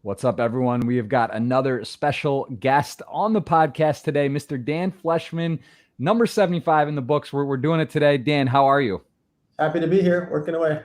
What's up, everyone? We have got another special guest on the podcast today, Mr. Dan Fleyshman, number 75 in the books. We're doing it today. Dan, how are you? Happy to be here, working away.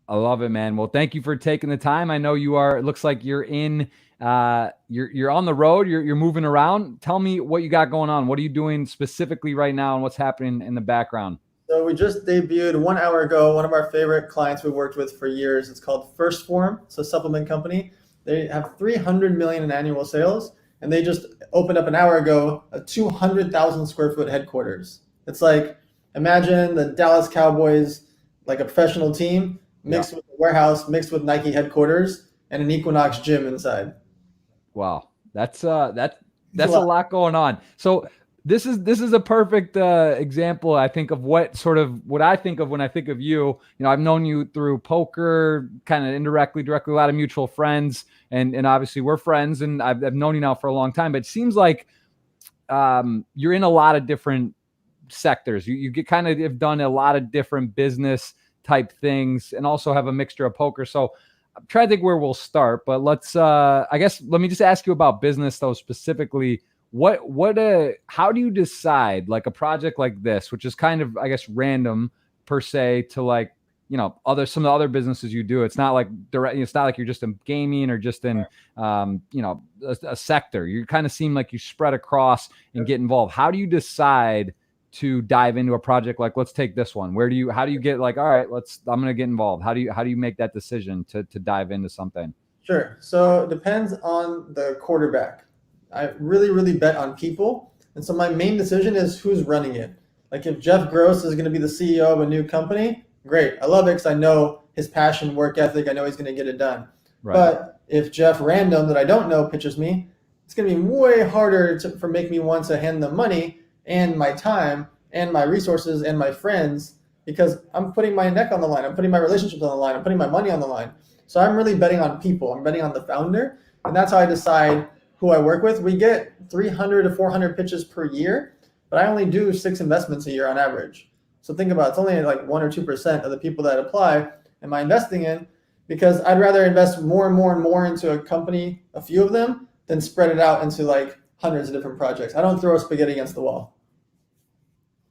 I love it, man. Well, thank you for taking the time. I know you are. It looks like you're in. You're on the road. You're moving around. Tell me what you got going on. What are you doing specifically right now, and what's happening in the background? So we just debuted 1 hour ago. One of our favorite clients we worked with for years. It's called First Form. It's a supplement company. They have 300 million in annual sales, and they just opened up an hour ago a 200,000 square foot headquarters. It's like, imagine the Dallas Cowboys, like a professional team, mixed with a warehouse, mixed with Nike headquarters, and an Equinox gym inside. Wow, that's a lot going on. So this is a perfect example, I think, of what I think of when I think of you. You know, I've known you through poker, kind of indirectly, directly, a lot of mutual friends, and obviously we're friends, and I've known you now for a long time. But it seems like you're in a lot of different sectors. You get kind of have done a lot of different business type things, and also have a mixture of poker. So I'm trying to think where we'll start, but let me just ask you about business though, specifically. How do you decide, like, a project like this, which is kind of, I guess, random per se, to, like, you know, some of the other businesses you do? It's not like direct. It's not like you're just in gaming or just in, a sector. You kind of seem like you spread across and get involved. How do you decide to dive into a project like, let's take this one? How do you get like, all right, I'm going to get involved? How do you make that decision to dive into something? Sure. So it depends on the quarterback. I really, really bet on people. And so my main decision is who's running it. Like, if Jeff Gross is going to be the CEO of a new company, great. I love it because I know his passion, work ethic. I know he's going to get it done. Right. But if Jeff Random, that I don't know, pitches me, it's going to be way harder for make me want to hand them money and my time and my resources and my friends, because I'm putting my neck on the line. I'm putting my relationships on the line. I'm putting my money on the line. So I'm really betting on people. I'm betting on the founder. And that's how I decide who I work with. We get 300 to 400 pitches per year, but I only do 6 investments a year on average. So think about it, it's only like 1 or 2% of the people that apply am I investing in, because I'd rather invest more and more and more into a company, a few of them, than spread it out into like hundreds of different projects. I don't throw spaghetti against the wall.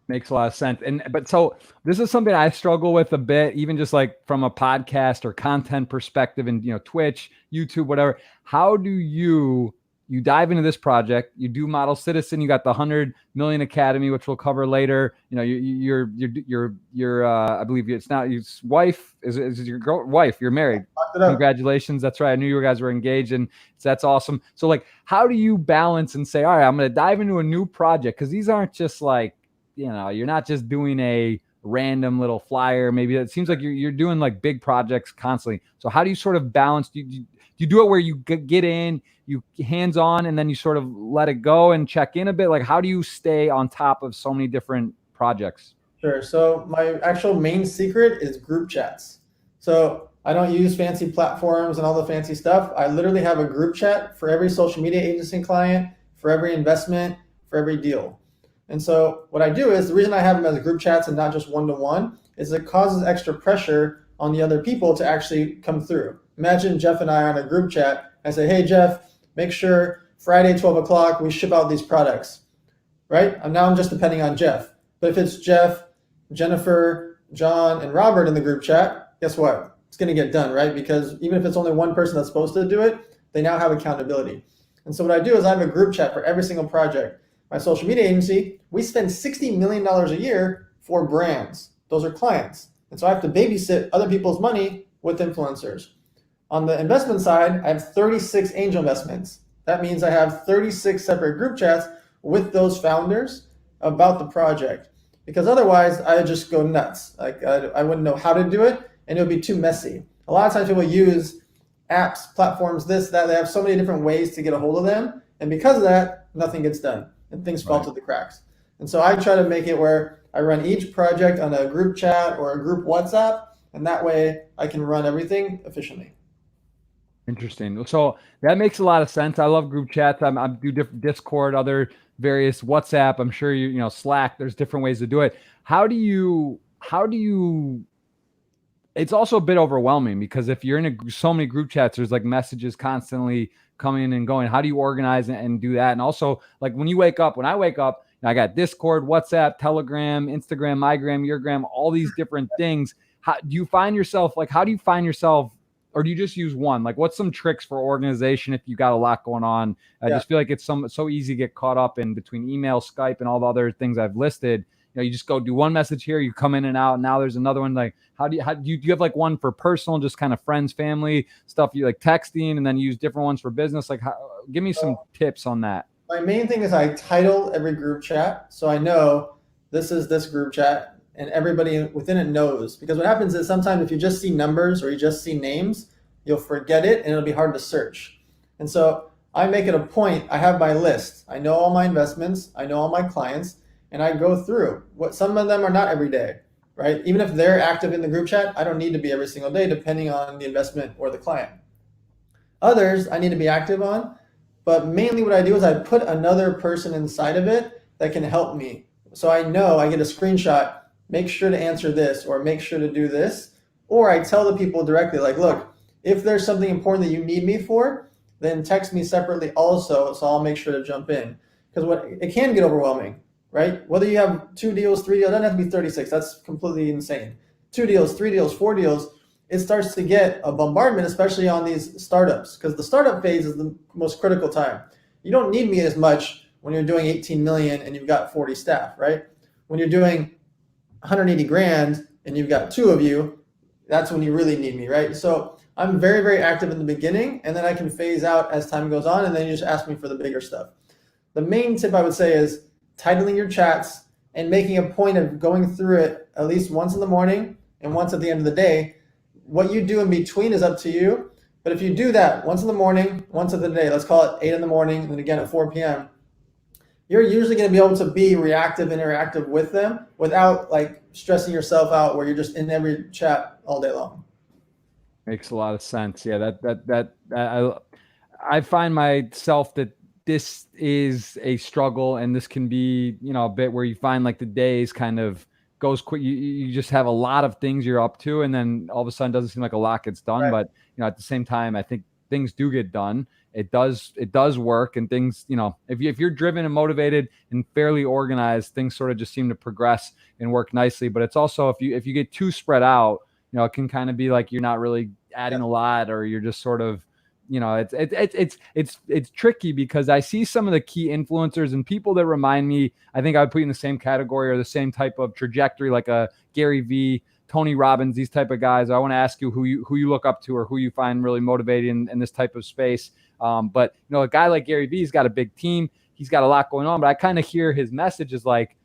Makes a lot of sense. But so this is something I struggle with a bit, even just like from a podcast or content perspective, and, you know, Twitch, YouTube, whatever. How do you dive into this project? You do Model Citizen. You got the 100 Million Academy, which we'll cover later. You know, your I believe it's not your wife. Is your wife? You're married. Congratulations. That's right. I knew you guys were engaged, and that's awesome. So, like, how do you balance and say, all right, I'm going to dive into a new project? Because these aren't just like, you know, you're not just doing a random little flyer. Maybe it seems like you're doing like big projects constantly. So how do you sort of balance? Do you do it where you get in, you hands on, and then you sort of let it go and check in a bit? Like, how do you stay on top of so many different projects? Sure. So my actual main secret is group chats. So I don't use fancy platforms and all the fancy stuff. I literally have a group chat for every social media agency client, for every investment, for every deal. And so what I do is, the reason I have them as group chats and not just one-to-one is it causes extra pressure on the other people to actually come through. Imagine Jeff and I are on a group chat. I say, hey, Jeff, make sure Friday, 12 o'clock, we ship out these products, right? Now I'm just depending on Jeff. But if it's Jeff, Jennifer, John, and Robert in the group chat, guess what? It's going to get done, right? Because even if it's only one person that's supposed to do it, they now have accountability. And so what I do is I have a group chat for every single project. My social media agency, we spend $60 million a year for brands. Those are clients. And so I have to babysit other people's money with influencers. On the investment side, I have 36 angel investments. That means I have 36 separate group chats with those founders about the project. Because otherwise, I just go nuts. Like, I wouldn't know how to do it, and it would be too messy. A lot of times people use apps, platforms, this, that. They have so many different ways to get a hold of them. And because of that, nothing gets done. And things fall to the cracks. And so I try to make it where I run each project on a group chat or a group WhatsApp, and that way I can run everything efficiently. Interesting. So that makes a lot of sense. I love group chats. I do different Discord, other various WhatsApp. I'm sure you know Slack. There's different ways to do it. How do you it's also a bit overwhelming because if you're in so many group chats, there's like messages constantly coming and going. How do you organize and do that? And also, like when I wake up, I got Discord, WhatsApp, Telegram, Instagram, MyGram, Yourgram, all these different things. How do you find yourself, or do you just use one? Like, what's some tricks for organization if you got a lot going on? I just feel like it's so easy to get caught up in between email, Skype, and all the other things I've listed. You just go do one message here, you come in and out. And now there's another one. Like, do you have like one for personal, just kind of friends, family stuff, you like texting, and then use different ones for business? Like, give me some tips on that. My main thing is I title every group chat, so I know this is this group chat, and everybody within it knows. Because what happens is sometimes if you just see numbers or you just see names, you'll forget it and it'll be hard to search. And so I make it a point. I have my list. I know all my investments. I know all my clients. And I go through what some of them are not every day, right? Even if they're active in the group chat, I don't need to be every single day depending on the investment or the client. Others I need to be active on, but mainly what I do is I put another person inside of it that can help me. So I know I get a screenshot, make sure to answer this or make sure to do this. Or I tell the people directly, like, look, if there's something important that you need me for, then text me separately also, so I'll make sure to jump in. Because it can get overwhelming. Right? Whether you have 2 deals, 3 deals, it doesn't have to be 36. That's completely insane. 2 deals, 3 deals, 4 deals, it starts to get a bombardment, especially on these startups, because the startup phase is the most critical time. You don't need me as much when you're doing 18 million and you've got 40 staff, right? When you're doing 180 grand and you've got 2 of you, that's when you really need me, right? So I'm very, very active in the beginning, and then I can phase out as time goes on, and then you just ask me for the bigger stuff. The main tip I would say is titling your chats and making a point of going through it at least once in the morning and once at the end of the day. What you do in between is up to you. But if you do that once in the morning, once at the day, let's call it 8 in the morning, and then again at 4 p.m., you're usually going to be able to be reactive, interactive with them without like stressing yourself out where you're just in every chat all day long. Makes a lot of sense. Yeah, I find myself that this is a struggle, and this can be, a bit where you find like the days kind of goes quick. You just have a lot of things you're up to, and then all of a sudden doesn't seem like a lot gets done. Right. But at the same time, I think things do get done. It does work, and things, if you're driven and motivated and fairly organized, things sort of just seem to progress and work nicely. But it's also if you get too spread out, it can kind of be like you're not really adding a lot, or you're just sort of it's tricky, because I see some of the key influencers and people that remind me, I think I would put you in the same category or the same type of trajectory, like a Gary V, Tony Robbins, these type of guys. I want to ask you who you look up to or who you find really motivating in this type of space. But a guy like Gary Vee, he's got a big team, he's got a lot going on, but I kind of hear his message is like,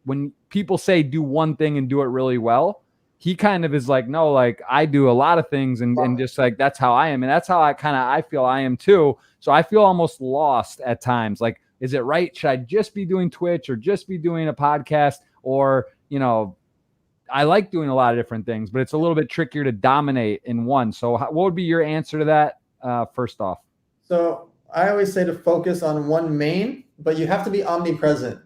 when people say do one thing and do it really well, he kind of is like, no, like I do a lot of things and just like, that's how I am. And that's how I feel I am too. So I feel almost lost at times. Like, is it right? Should I just be doing Twitch or just be doing a podcast? Or, I like doing a lot of different things, but it's a little bit trickier to dominate in one. So what would be your answer to that? First off. So I always say to focus on one main, but you have to be omnipresent.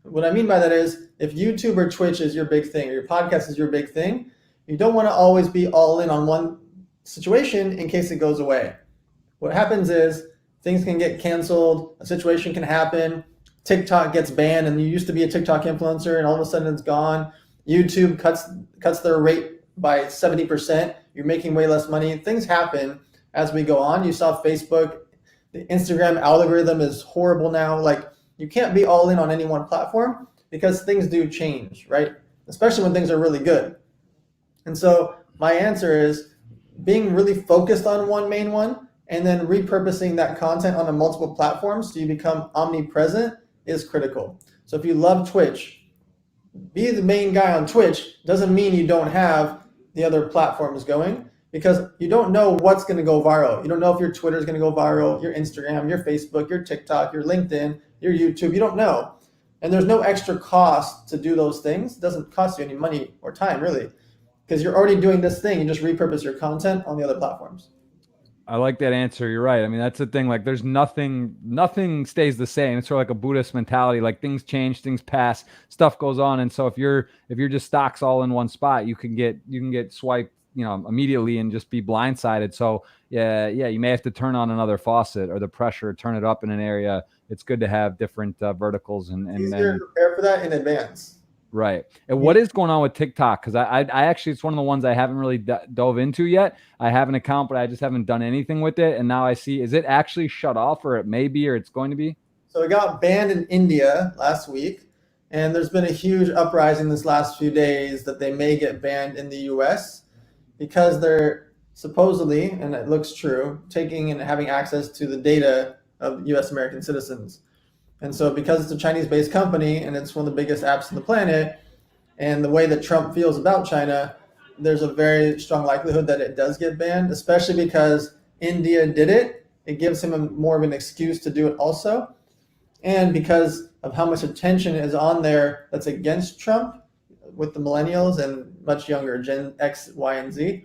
What I mean by that is if YouTube or Twitch is your big thing, or your podcast is your big thing, you don't want to always be all in on one situation in case it goes away. What happens is things can get canceled, a situation can happen, TikTok gets banned, and you used to be a TikTok influencer and all of a sudden it's gone. YouTube cuts their rate by 70%. You're making way less money. Things happen as we go on. You saw Facebook, the Instagram algorithm is horrible now. Like, you can't be all in on any one platform because things do change, right? Especially when things are really good. And so my answer is being really focused on one main one and then repurposing that content on a multiple platforms so you become omnipresent is critical. So if you love Twitch, be the main guy on Twitch doesn't mean you don't have the other platforms going, because you don't know what's going to go viral. You don't know if your Twitter is going to go viral, your Instagram, your Facebook, your TikTok, your LinkedIn, your YouTube. You don't know. And there's no extra cost to do those things. It doesn't cost you any money or time, really, because you're already doing this thing. You just repurpose your content on the other platforms. I like that answer. You're right. I mean, that's the thing. Like, there's nothing stays the same. It's sort of like a Buddhist mentality. Like, things change, things pass, stuff goes on. And so if you're just stocks all in one spot, you can get swiped immediately and just be blindsided. So yeah, you may have to turn on another faucet or the pressure, turn it up in an area. It's good to have different verticals and easier to prepare for that in advance. Right. And what is going on with TikTok? Because I actually, it's one of the ones I haven't really dove into yet. I have an account, but I just haven't done anything with it. And now I see, is it actually shut off, or it may be, or it's going to be? So it got banned in India last week. And there's been a huge uprising this last few days that they may get banned in the US because they're supposedly, and it looks true, taking and having access to the data of US American citizens. And so because it's a Chinese-based company and it's one of the biggest apps on the planet, and the way that Trump feels about China, there's a very strong likelihood that it does get banned, especially because India did it. It gives him more of an excuse to do it also. And because of how much attention is on there that's against Trump with the millennials and much younger, Gen X, Y, and Z.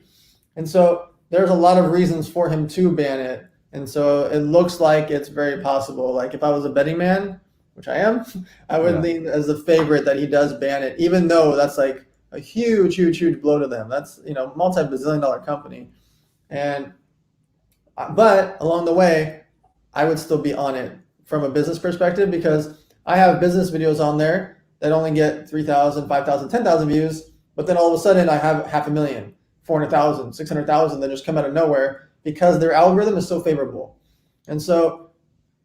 And so there's a lot of reasons for him to ban it. And so it looks like it's very possible. Like if I was a betting man, which I am, I would lean as a favorite that he does ban it, even though that's like a huge, huge, huge blow to them. That's, multi-bazillion-dollar company. But along the way, I would still be on it from a business perspective, because I have business videos on there that only get 3,000, 5,000, 10,000 views. But then all of a sudden I have 500,000, 400,000, 600,000 that just come out of nowhere, because their algorithm is so favorable. And so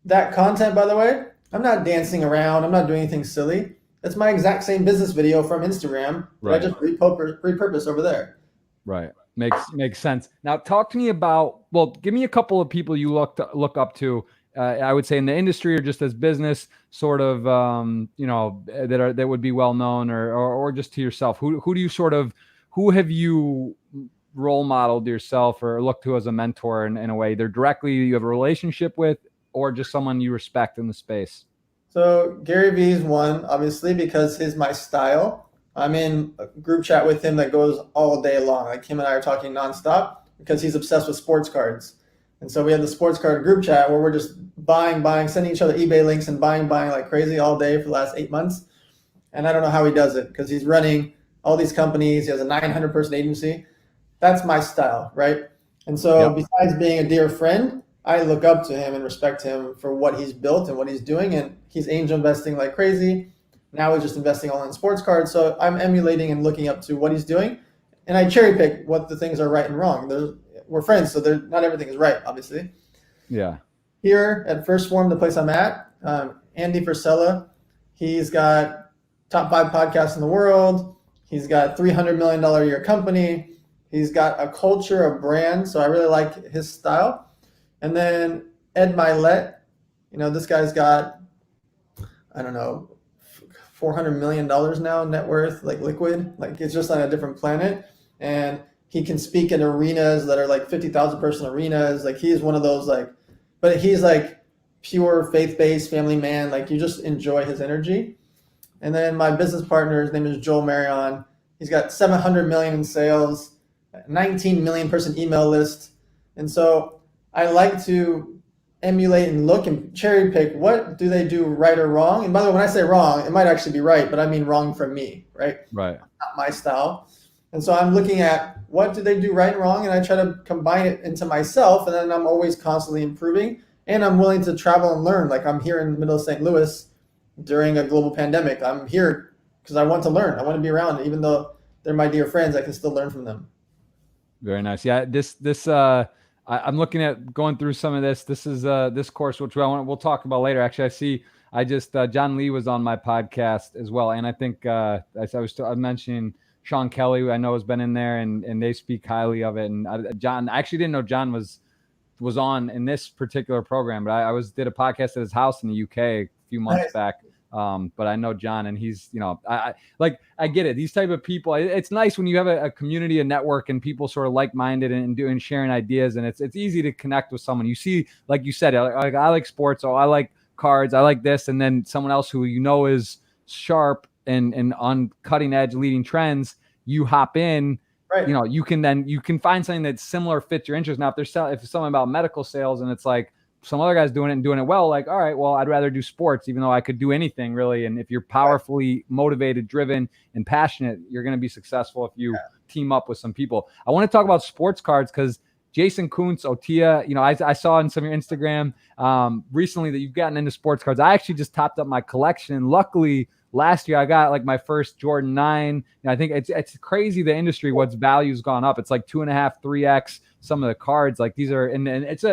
that content, by the way, I'm not dancing around. I'm not doing anything silly. It's my exact same business video from Instagram that I just repurpose over there. Right. Makes sense. Now talk to me about, give me a couple of people you look up to, I would say in the industry or just as business sort of, that would be well known, or just to yourself. Who have you role modeled yourself or look to as a mentor in a way, either directly you have a relationship with or just someone you respect in the space? So Gary Vee is one, obviously, because he's my style. I'm in a group chat with him that goes all day long. Like him and I are talking nonstop because he's obsessed with sports cards. And so we have the sports card group chat where we're just buying, sending each other eBay links and buying like crazy all day for the last 8 months. And I don't know how he does it, because he's running all these companies. He has a 900-person agency. That's my style, right? And so besides being a dear friend, I look up to him and respect him for what he's built and what he's doing. And he's angel investing like crazy. Now he's just investing all in sports cards. So I'm emulating and looking up to what he's doing. And I cherry pick what the things are right and wrong. We're friends, so not everything is right, obviously. Yeah. Here at First Form, the place I'm at, Andy Frisella, he's got top 5 podcasts in the world. He's got $300 million a year company. He's got a culture, a brand. So I really like his style. And then Ed Milet, this guy's got, I don't know, $400 million now net worth, like liquid, like it's just on a different planet. And he can speak in arenas that are like 50,000 person arenas. Like he's one of those but he's like pure faith-based family man. Like you just enjoy his energy. And then my business partner, his name is Joel Marion. He's got 700 million in sales, 19 million person email list. And so I like to emulate and look and cherry pick what do they do right or wrong. And by the way, when I say wrong, it might actually be right, but I mean wrong for me, right? Right. Not my style. And so I'm looking at what do they do right and wrong, and I try to combine it into myself, and then I'm always constantly improving, and I'm willing to travel and learn. Like I'm here in the middle of St. Louis during a global pandemic. I'm here because I want to learn. I want to be around, even though they're my dear friends, I can still learn from them. Very nice. Yeah, I'm looking at going through some of this. This is this course, which we'll talk about later. Actually, I just John Lee was on my podcast as well, and I think I was mentioning Sean Kelly, I know, has been in there, and they speak highly of it. And John, I actually didn't know John was on in this particular program, but I did a podcast at his house in the UK a few months back. But I know John, and he's, I get it. These type of people, it's nice when you have a community, a network, and people sort of like-minded and doing sharing ideas. And it's easy to connect with someone. You see, like you said, I like sports, I like cards, I like this. And then someone else who is sharp and on cutting edge leading trends, you hop in, right? You can find something that's similar, fits your interest. Now, if it's something about medical sales and it's like some other guy's doing it and doing it well, like, all right, well, I'd rather do sports, even though I could do anything really. And if you're powerfully motivated, driven, and passionate, you're going to be successful if you team up with some people. I want to talk about sports cards because Jason Kuntz, Otia, you know, I saw in some of your Instagram recently that you've gotten into sports cards. I actually just topped up my collection. Luckily, last year I got like my first Jordan 9. And I think it's crazy the industry, what's value's gone up. It's like 2.5, 3x some of the cards. Like these are, and it's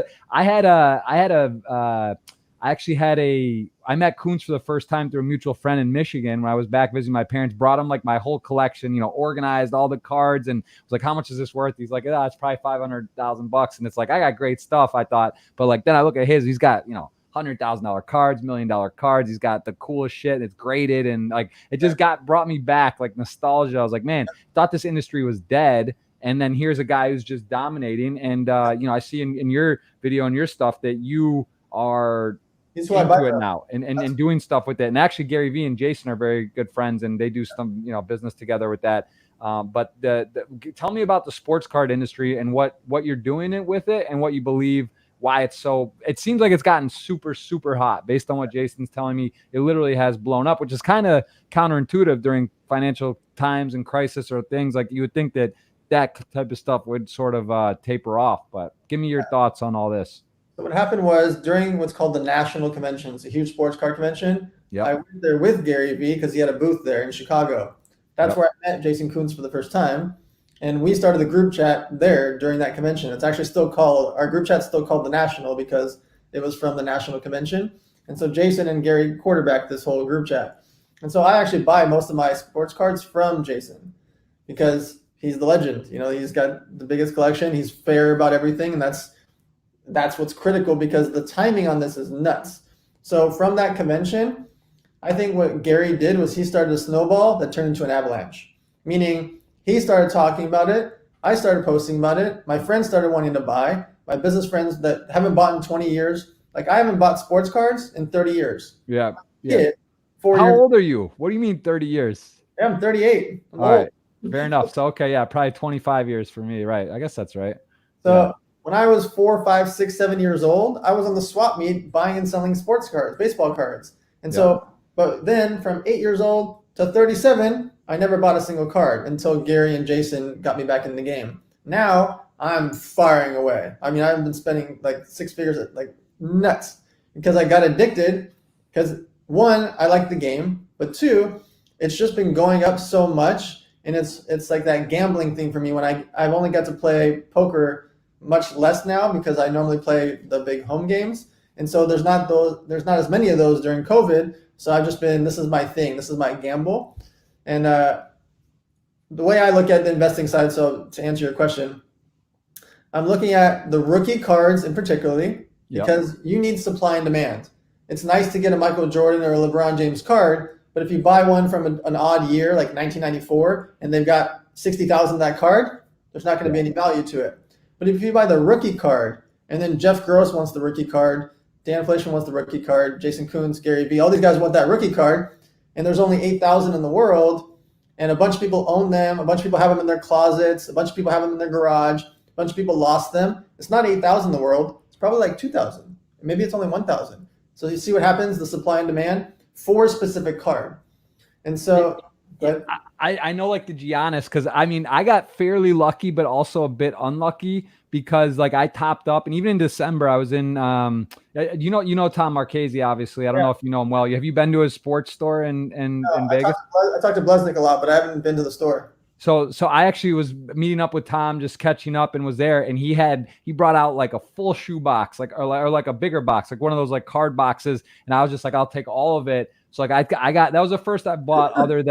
I met Kuntz for the first time through a mutual friend in Michigan when I was back visiting my parents, brought him like my whole collection, you know, organized all the cards and was like, how much is this worth? He's like, oh, it's probably $500,000. And it's like, I got great stuff, I thought. But like, then I look at his, he's got, you know, $100,000 cards, $1 million cards. He's got the coolest shit. It's graded. And like, it just brought me back like nostalgia. I was like, man, thought this industry was dead. And then here's a guy who's just dominating. And, you know, I see in your video and your stuff that you are into it now and doing stuff with it. And actually Gary Vee and Jason are very good friends and they do some, you know, business together with that. But tell me about the sports card industry and what you're doing with it and what you believe, why it seems like it's gotten super, super hot based on what Jason's telling me. It literally has blown up, which is kind of counterintuitive during financial times and crisis or things. Like you would think that type of stuff would sort of taper off, but give me your thoughts on all this. So what happened was during what's called the National Convention, it's a huge sports card convention. I went there with Gary Vee because he had a booth there in Chicago. That's where I met Jason Kuntz for the first time. And we started the group chat there during that convention. It's actually still called, our group chat's still called the National because it was from the National Convention. And so Jason and Gary quarterbacked this whole group chat. And so I actually buy most of my sports cards from Jason because he's the legend. You know, he's got the biggest collection. He's fair about everything. And that's what's critical because the timing on this is nuts. So from that convention, I think what Gary did was he started a snowball that turned into an avalanche, meaning he started talking about it. I started posting about it. My friends started wanting to buy. My business friends that haven't bought in 20 years, like I haven't bought sports cards in 30 years. Yeah. How old are you? What do you mean 30 years? Yeah, I'm 38. I'm all right. Fair enough. So, okay. Yeah. Probably 25 years for me. Right. I guess that's right. So when I was 4, 5, 6, 7 years old, I was on the swap meet buying and selling sports cards, baseball cards. And so, but then from 8 years old to 37, I never bought a single card until Gary and Jason got me back in the game. Now I'm firing away. I mean, I've been spending like 6 figures, like nuts, because I got addicted. Because one, I like the game, but two, it's just been going up so much. And it's like that gambling thing for me when I've only got to play poker much less now because I normally play the big home games. And so there's not as many of those during COVID. So I've just been, this is my thing. This is my gamble. And the way I look at the investing side, so to answer your question, I'm looking at the rookie cards in particularly because you need supply and demand. It's nice to get a Michael Jordan or a LeBron James card, but if you buy one from an odd year like 1994 and they've got 60,000 of that card, there's not going to be any value to it. But if you buy the rookie card, and then Jeff Gross wants the rookie card, Dan Fleyshman wants the rookie card, Jason Kuntz, Gary Vee, all these guys want that rookie card, and there's only 8,000 in the world, and a bunch of people own them, a bunch of people have them in their closets, a bunch of people have them in their garage, a bunch of people lost them. It's not 8,000 in the world, it's probably like 2,000. Maybe it's only 1,000. So you see what happens, the supply and demand for a specific card. And so... I know like the Giannis because I mean I got fairly lucky but also a bit unlucky because like I topped up and even in December I was in you know Tom Marchese obviously. I don't know if you know him well. Have you been to his sports store in Vegas? I talked to Blesnick a lot, but I haven't been to the store. So I actually was meeting up with Tom, just catching up, and was there, and he brought out like a full shoe box, like or like a bigger box, like one of those like card boxes, and I was just like, I'll take all of it. So like I got that was the first I bought other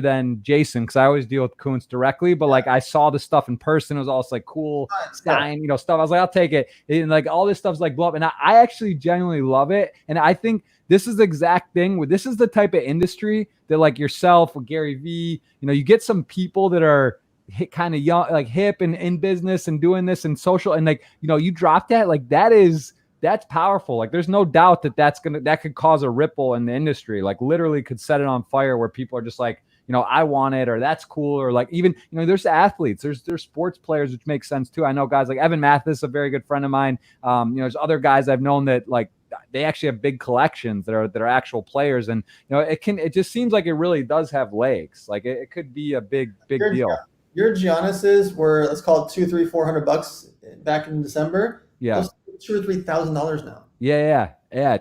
than Jason, because I always deal with Kuntz directly, but like I saw the stuff in person. It was all like cool Stein, you know, stuff. I was like, I'll take it. And like all this stuff's like blow up. And I actually genuinely love it. And I think this is the exact thing this is the type of industry that like yourself with Gary Vee, you know, you get some people that are kind of young, like hip and in business and doing this and social. And like, you know, you drop that, like that's powerful. Like there's no doubt that could cause a ripple in the industry, like literally could set it on fire where people are just like, you know, I want it, or that's cool. Or like, even, you know, there's athletes, there's sports players, which makes sense too. I know guys like Evan Mathis, a very good friend of mine. You know, there's other guys I've known that like, they actually have big collections that are actual players. And, you know, it just seems like it really does have legs. Like it could be a big deal. your Giannis's were, let's call it 200, 300, $400 back in December. Yeah. Those $2,000 or $3,000 now. Yeah. We're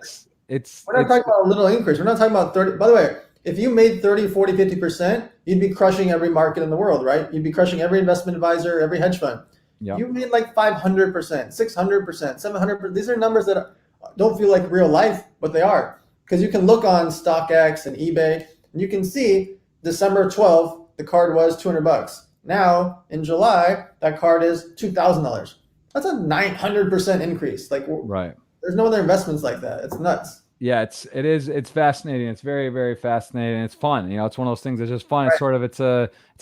not talking about a little increase. We're not talking about 30. By the way, if you made 30, 40, 50%, you'd be crushing every market in the world, right? You'd be crushing every investment advisor, every hedge fund. Yeah. You made like 500%, 600%, 700%. These are numbers that don't feel like real life, but they are. Because you can look on StockX and eBay, and you can see December 12th, the card was $200. Now, in July, that card is $2,000. That's a 900% increase. Like, right. There's no other investments like that. It's nuts. Yeah, it's fascinating. It's very, very fascinating. It's fun. You know, it's one of those things that's just fun. Right. It's sort of, it's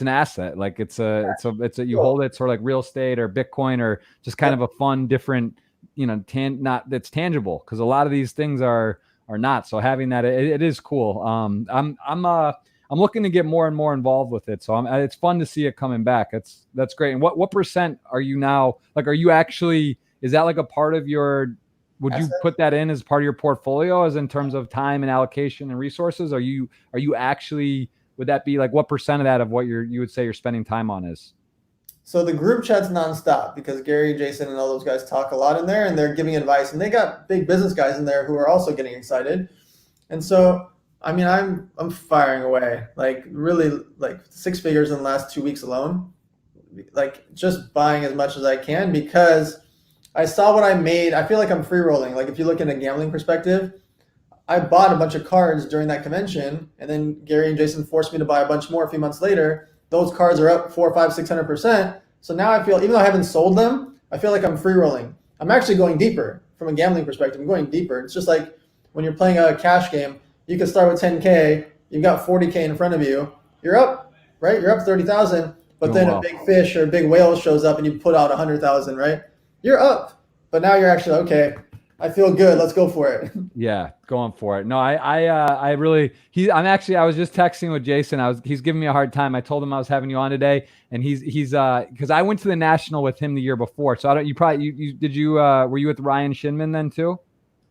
an asset. Like you hold it sort of like real estate or Bitcoin or just kind of a fun, different, you know, that's tangible, because a lot of these things are not. So having that, it is cool. I'm looking to get more and more involved with it. So it's fun to see it coming back. That's great. And what percent are you now? Like, are you actually, is that like a part of your, would you put that in as part of your portfolio, as in terms of time and allocation and resources? Are you actually, would that be like, what percent of that of what you would say you're spending time on is? So the group chat's nonstop, because Gary, Jason, and all those guys talk a lot in there, and they're giving advice, and they got big business guys in there who are also getting excited. And so, I mean, I'm firing away, like really like 6 figures in the last 2 weeks alone, like just buying as much as I can, because I saw what I made. I feel like I'm free rolling. Like if you look in a gambling perspective, I bought a bunch of cards during that convention, and then Gary and Jason forced me to buy a bunch more a few months later. Those cards are up 400, 500, 600%. So now I feel, even though I haven't sold them, I feel like I'm free rolling. I'm actually going deeper from a gambling perspective. I'm going deeper. It's just like when you're playing a cash game, you can start with 10K, you've got 40K in front of you, you're up, right? You're up 30,000, but then a big fish or a big whale shows up and you put out 100,000, right? You're up, but now you're actually, okay, I feel good. Let's go for it. Yeah, going for it. No, I really, I was just texting with Jason. He's giving me a hard time. I told him I was having you on today, and he's because I went to the National with him the year before. So were you with Ryan Shinman then too?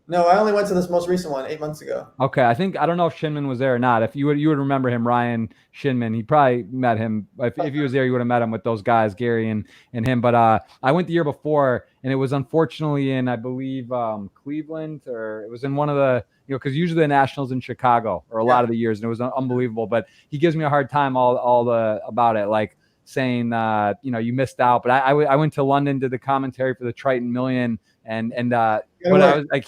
No, I only went to this most recent one 8 months ago. Okay, I don't know if Shinman was there or not. If you would remember him, Ryan Shinman. He probably met him. If he was there, you would have met him with those guys, Gary and him. But I went the year before, and it was unfortunately in, I believe, Cleveland, or it was in one of the, because usually the Nationals in Chicago, or a lot of the years, and it was unbelievable. But he gives me a hard time about it, like saying you missed out. But I went to London, did the commentary for the Triton Million. And but I was like,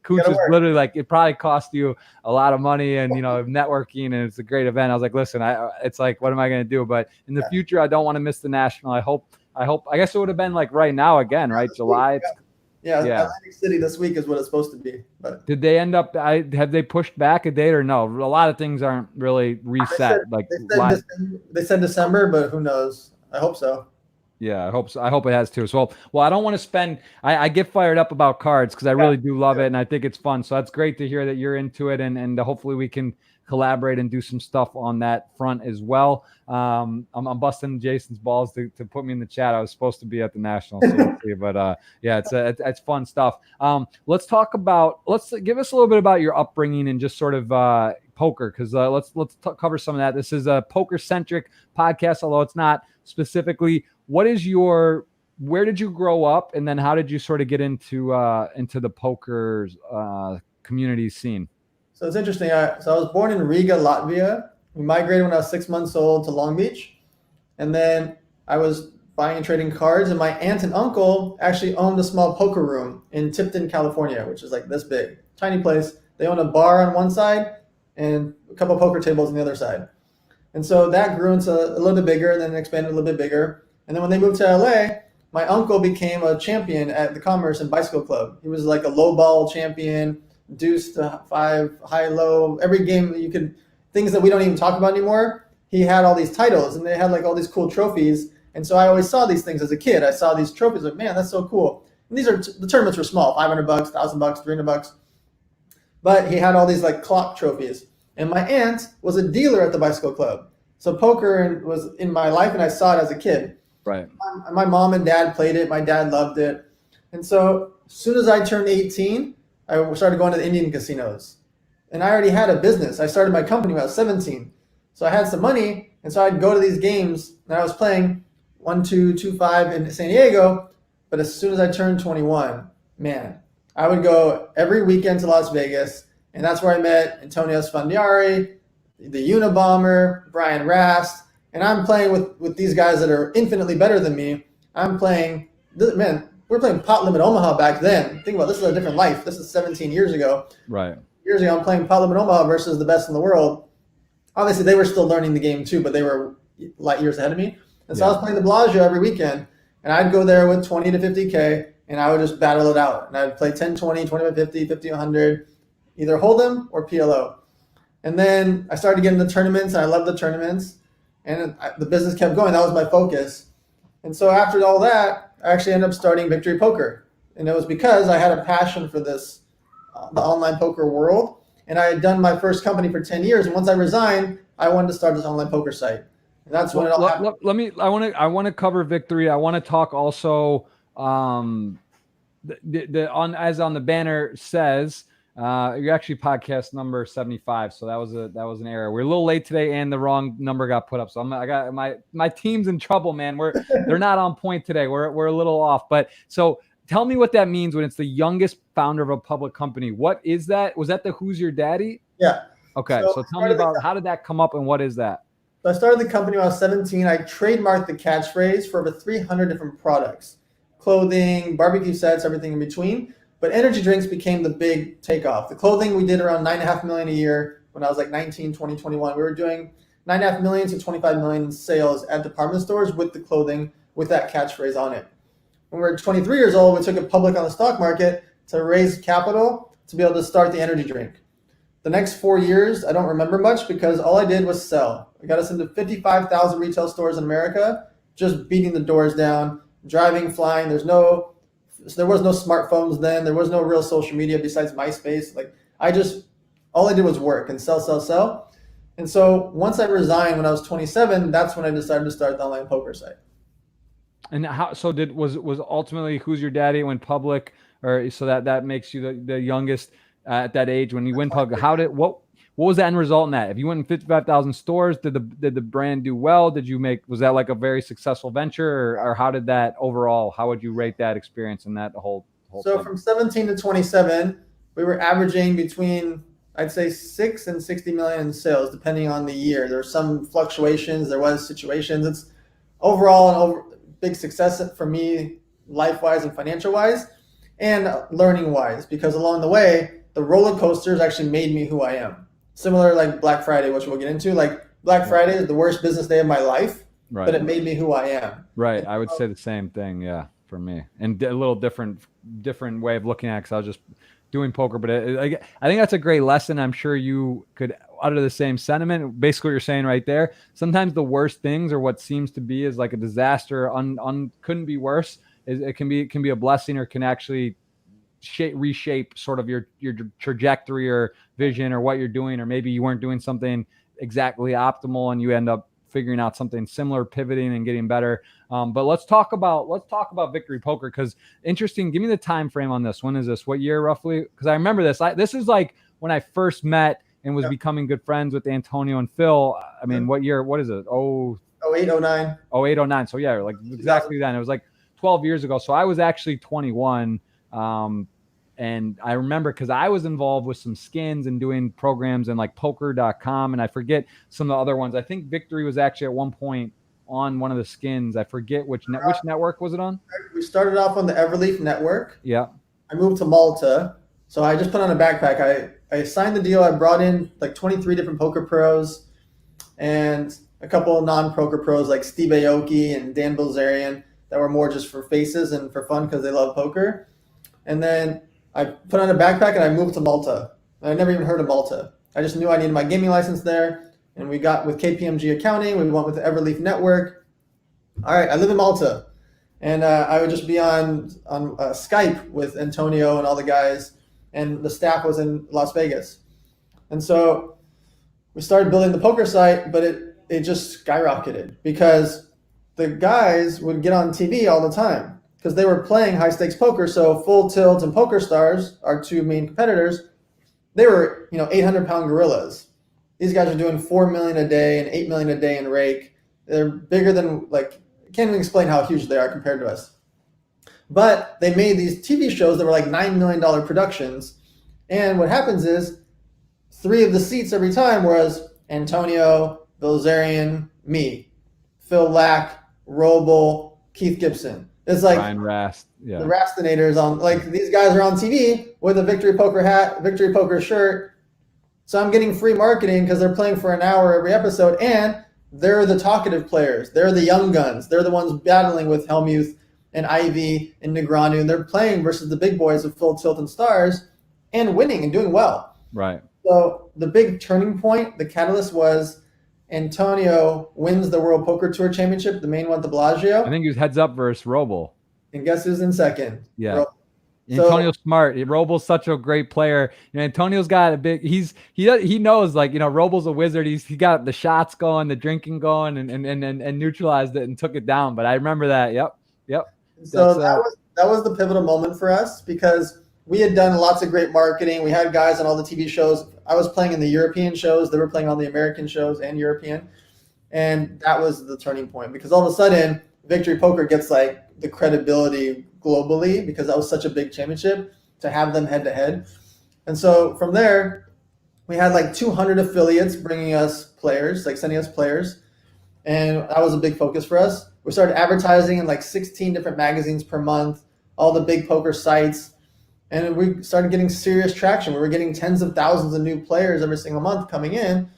Coots was literally like, it probably cost you a lot of money and networking, and it's a great event. I was like, listen, it's like, what am I going to do? But in the future, I don't want to miss the National. I guess it would have been like right now again, right? July. Yeah. Atlantic City this week is what it's supposed to be. But did they end up? Have they pushed back a date or no? A lot of things aren't really reset. They said December, but who knows? I hope so. Yeah, I hope so. I hope it has too. So, well, I don't want to spend. I get fired up about cards because I really do love it, and I think it's fun. So that's great to hear that you're into it, and hopefully we can collaborate and do some stuff on that front as well. I'm busting Jason's balls to put me in the chat. I was supposed to be at the National, but yeah, it's fun stuff. Let's give us a little bit about your upbringing and just sort of poker, because let's cover some of that. This is a poker centric podcast, although it's not specifically. Where did you grow up, and then how did you sort of get into the poker community scene? So it's interesting. I was born in Riga, Latvia. We migrated when I was 6 months old to Long Beach, and then I was buying and trading cards. And my aunt and uncle actually owned a small poker room in Tipton, California, which is like this big, tiny place. They owned a bar on one side and a couple of poker tables on the other side. And so that grew into a little bit bigger, and then expanded a little bit bigger. And then when they moved to LA, my uncle became a champion at the Commerce and Bicycle Club. He was like a low ball champion, deuce to 5, high, low, every game that you could, things that we don't even talk about anymore. He had all these titles, and they had like all these cool trophies. And so I always saw these things as a kid. I saw these trophies, like, man, that's so cool. And the tournaments were small, $500, $1,000, $300. But he had all these like clock trophies. And my aunt was a dealer at the Bicycle Club. So poker was in my life, and I saw it as a kid. Right. My mom and dad played it. My dad loved it. And so as soon as I turned 18, I started going to the Indian casinos. And I already had a business. I started my company when I was 17. So I had some money. And And so I'd go to these games, and I was playing 1-2, 2-5 in San Diego. But as soon as I turned 21, man, I would go every weekend to Las Vegas, and that's where I met Antonio Sfandiari, the Unabomber, Brian Rast, and I'm playing with these guys that are infinitely better than me. I'm playing, man, we're playing Pot Limit Omaha back then. Think about this is a different life. This is 17 years ago. Right. Years ago, I'm playing Pot Limit Omaha versus the best in the world. Obviously, they were still learning the game too, but they were light years ahead of me. And so I was playing the Bellagio every weekend, and I'd go there with 20 to 50K, and I would just battle it out. And I'd play 10, 20, 20 by 50, 50, 100, either Hold'em or PLO. And then I started getting the tournaments, and I loved the tournaments, and the business kept going. That was my focus. And so after all that, I actually ended up starting Victory Poker. And it was because I had a passion for this, the online poker world. And I had done my first company for 10 years. And once I resigned, I wanted to start this online poker site. And that's when it all happened. I want to cover Victory. I want to talk also, as on the banner says, you're actually podcast number 75. So that was an error. We're a little late today, and the wrong number got put up. So I got my team's in trouble, man. They're not on point today. We're a little off. But so tell me what that means when it's the youngest founder of a public company. What is that? Was that the Who's Your Daddy? Yeah. Okay. So tell me about how did that come up and what is that? So I started the company when I was 17. I trademarked the catchphrase for over 300 different products, clothing, barbecue sets, everything in between. But energy drinks became the big takeoff. The clothing, we did around $9.5 million a year when I was like 19, 20, 21. We were doing $9.5 million to $25 million in sales at department stores with the clothing with that catchphrase on it. When we were 23 years old, we took it public on the stock market to raise capital to be able to start the energy drink. The next 4 years, I don't remember much because all I did was sell. I got us into 55,000 retail stores in America, just beating the doors down, driving, flying. There was no smartphones then. There was no real social media besides MySpace. All I did was work and sell. And so once I resigned when I was 27, that's when I decided to start the online poker site. And how? So was ultimately Who's Your Daddy went public, or so that makes you the youngest at that age when you went public? What was the end result in that? If you went in 55,000 stores, did the brand do well? Was that like a very successful venture, or how did that overall? How would you rate that experience and that whole So thing? From 17 to 27, we were averaging between, I'd say, 6 and 60 million in sales, depending on the year. There were some fluctuations. There was situations. It's overall big success for me, life-wise and financial-wise, and learning-wise, because along the way, the roller coasters actually made me who I am. Similar like Black Friday, which we'll get into. Like Black Friday is the worst business day of my life, right, but it made me who I am. Right. I would say the same thing. Yeah, for me, and a little different way of looking at it because I was just doing poker. But I think that's a great lesson. I'm sure you could utter the same sentiment. Basically, what you're saying right there. Sometimes the worst things, or what seems to be, is like a disaster. Couldn't be worse. It can be a blessing, or can actually reshape sort of your trajectory or vision or what you're doing, or maybe you weren't doing something exactly optimal and you end up figuring out something similar, pivoting and getting better. But let's talk about Victory Poker, because interesting. Give me the time frame on this. When is this? What year roughly? Because I remember this. This is like when I first met and was becoming good friends with Antonio and Phil. I mean, what year? What is it? 08, 09. 08, 09. So yeah, like exactly then. It was like 12 years ago. So I was actually 21. And I remember because I was involved with some skins and doing programs and like poker.com, and I forget some of the other ones. I think Victory was actually at one point on one of the skins. I forget which network was it on? We started off on the Everleaf network. Yeah. I moved to Malta. So I just put on a backpack. I signed the deal. I brought in like 23 different poker pros and a couple of non-poker pros like Steve Aoki and Dan Bilzerian that were more just for faces and for fun because they love poker. And then I put on a backpack and I moved to Malta. I never even heard of Malta. I just knew I needed my gaming license there. And we got with KPMG accounting. We went with the Everleaf network. All right, I live in Malta. And I would just be on Skype with Antonio and all the guys. And the staff was in Las Vegas. And so we started building the poker site, but it just skyrocketed because the guys would get on TV all the time because they were playing high stakes poker. So Full Tilt and Poker Stars, our two main competitors, they were 800-pound gorillas. These guys are doing 4 million a day and 8 million a day in rake. They're bigger than, like, I can't even explain how huge they are compared to us. But they made these TV shows that were like $9 million productions. And what happens is 3 of the seats every time was Antonio, Bilzerian, me, Phil Lack, Roble, Keith Gibson. It's like Ryan Rast, the Rastinators on, like, these guys are on TV with a Victory Poker hat, Victory Poker shirt. So I'm getting free marketing because they're playing for an hour every episode, and they're the talkative players. They're the young guns. They're the ones battling with Helmuth and Ivy and Negreanu, and they're playing versus the big boys of Full Tilt and Stars and winning and doing well. Right. So the big turning point, the catalyst, was Antonio wins the World Poker Tour Championship, the main one at the Bellagio. I think he was heads up versus Roble. And guess who's in second? Yeah. Roble. Antonio's smart. Roble's such a great player. You know, Antonio's got a big. He knows, like, you know, Roble's a wizard. He got the shots going, the drinking going, and neutralized it and took it down. But I remember that. Yep. So that was the pivotal moment for us, because we had done lots of great marketing. We had guys on all the TV shows. I was playing in the European shows. They were playing on the American shows and European, and that was the turning point, because all of a sudden Victory Poker gets like the credibility globally, because that was such a big championship to have them head to head. And so from there, we had like 200 affiliates bringing us players, like sending us players. And that was a big focus for us. We started advertising in like 16 different magazines per month, all the big poker sites. And we started getting serious traction. We were getting tens of thousands of new players every single month coming in.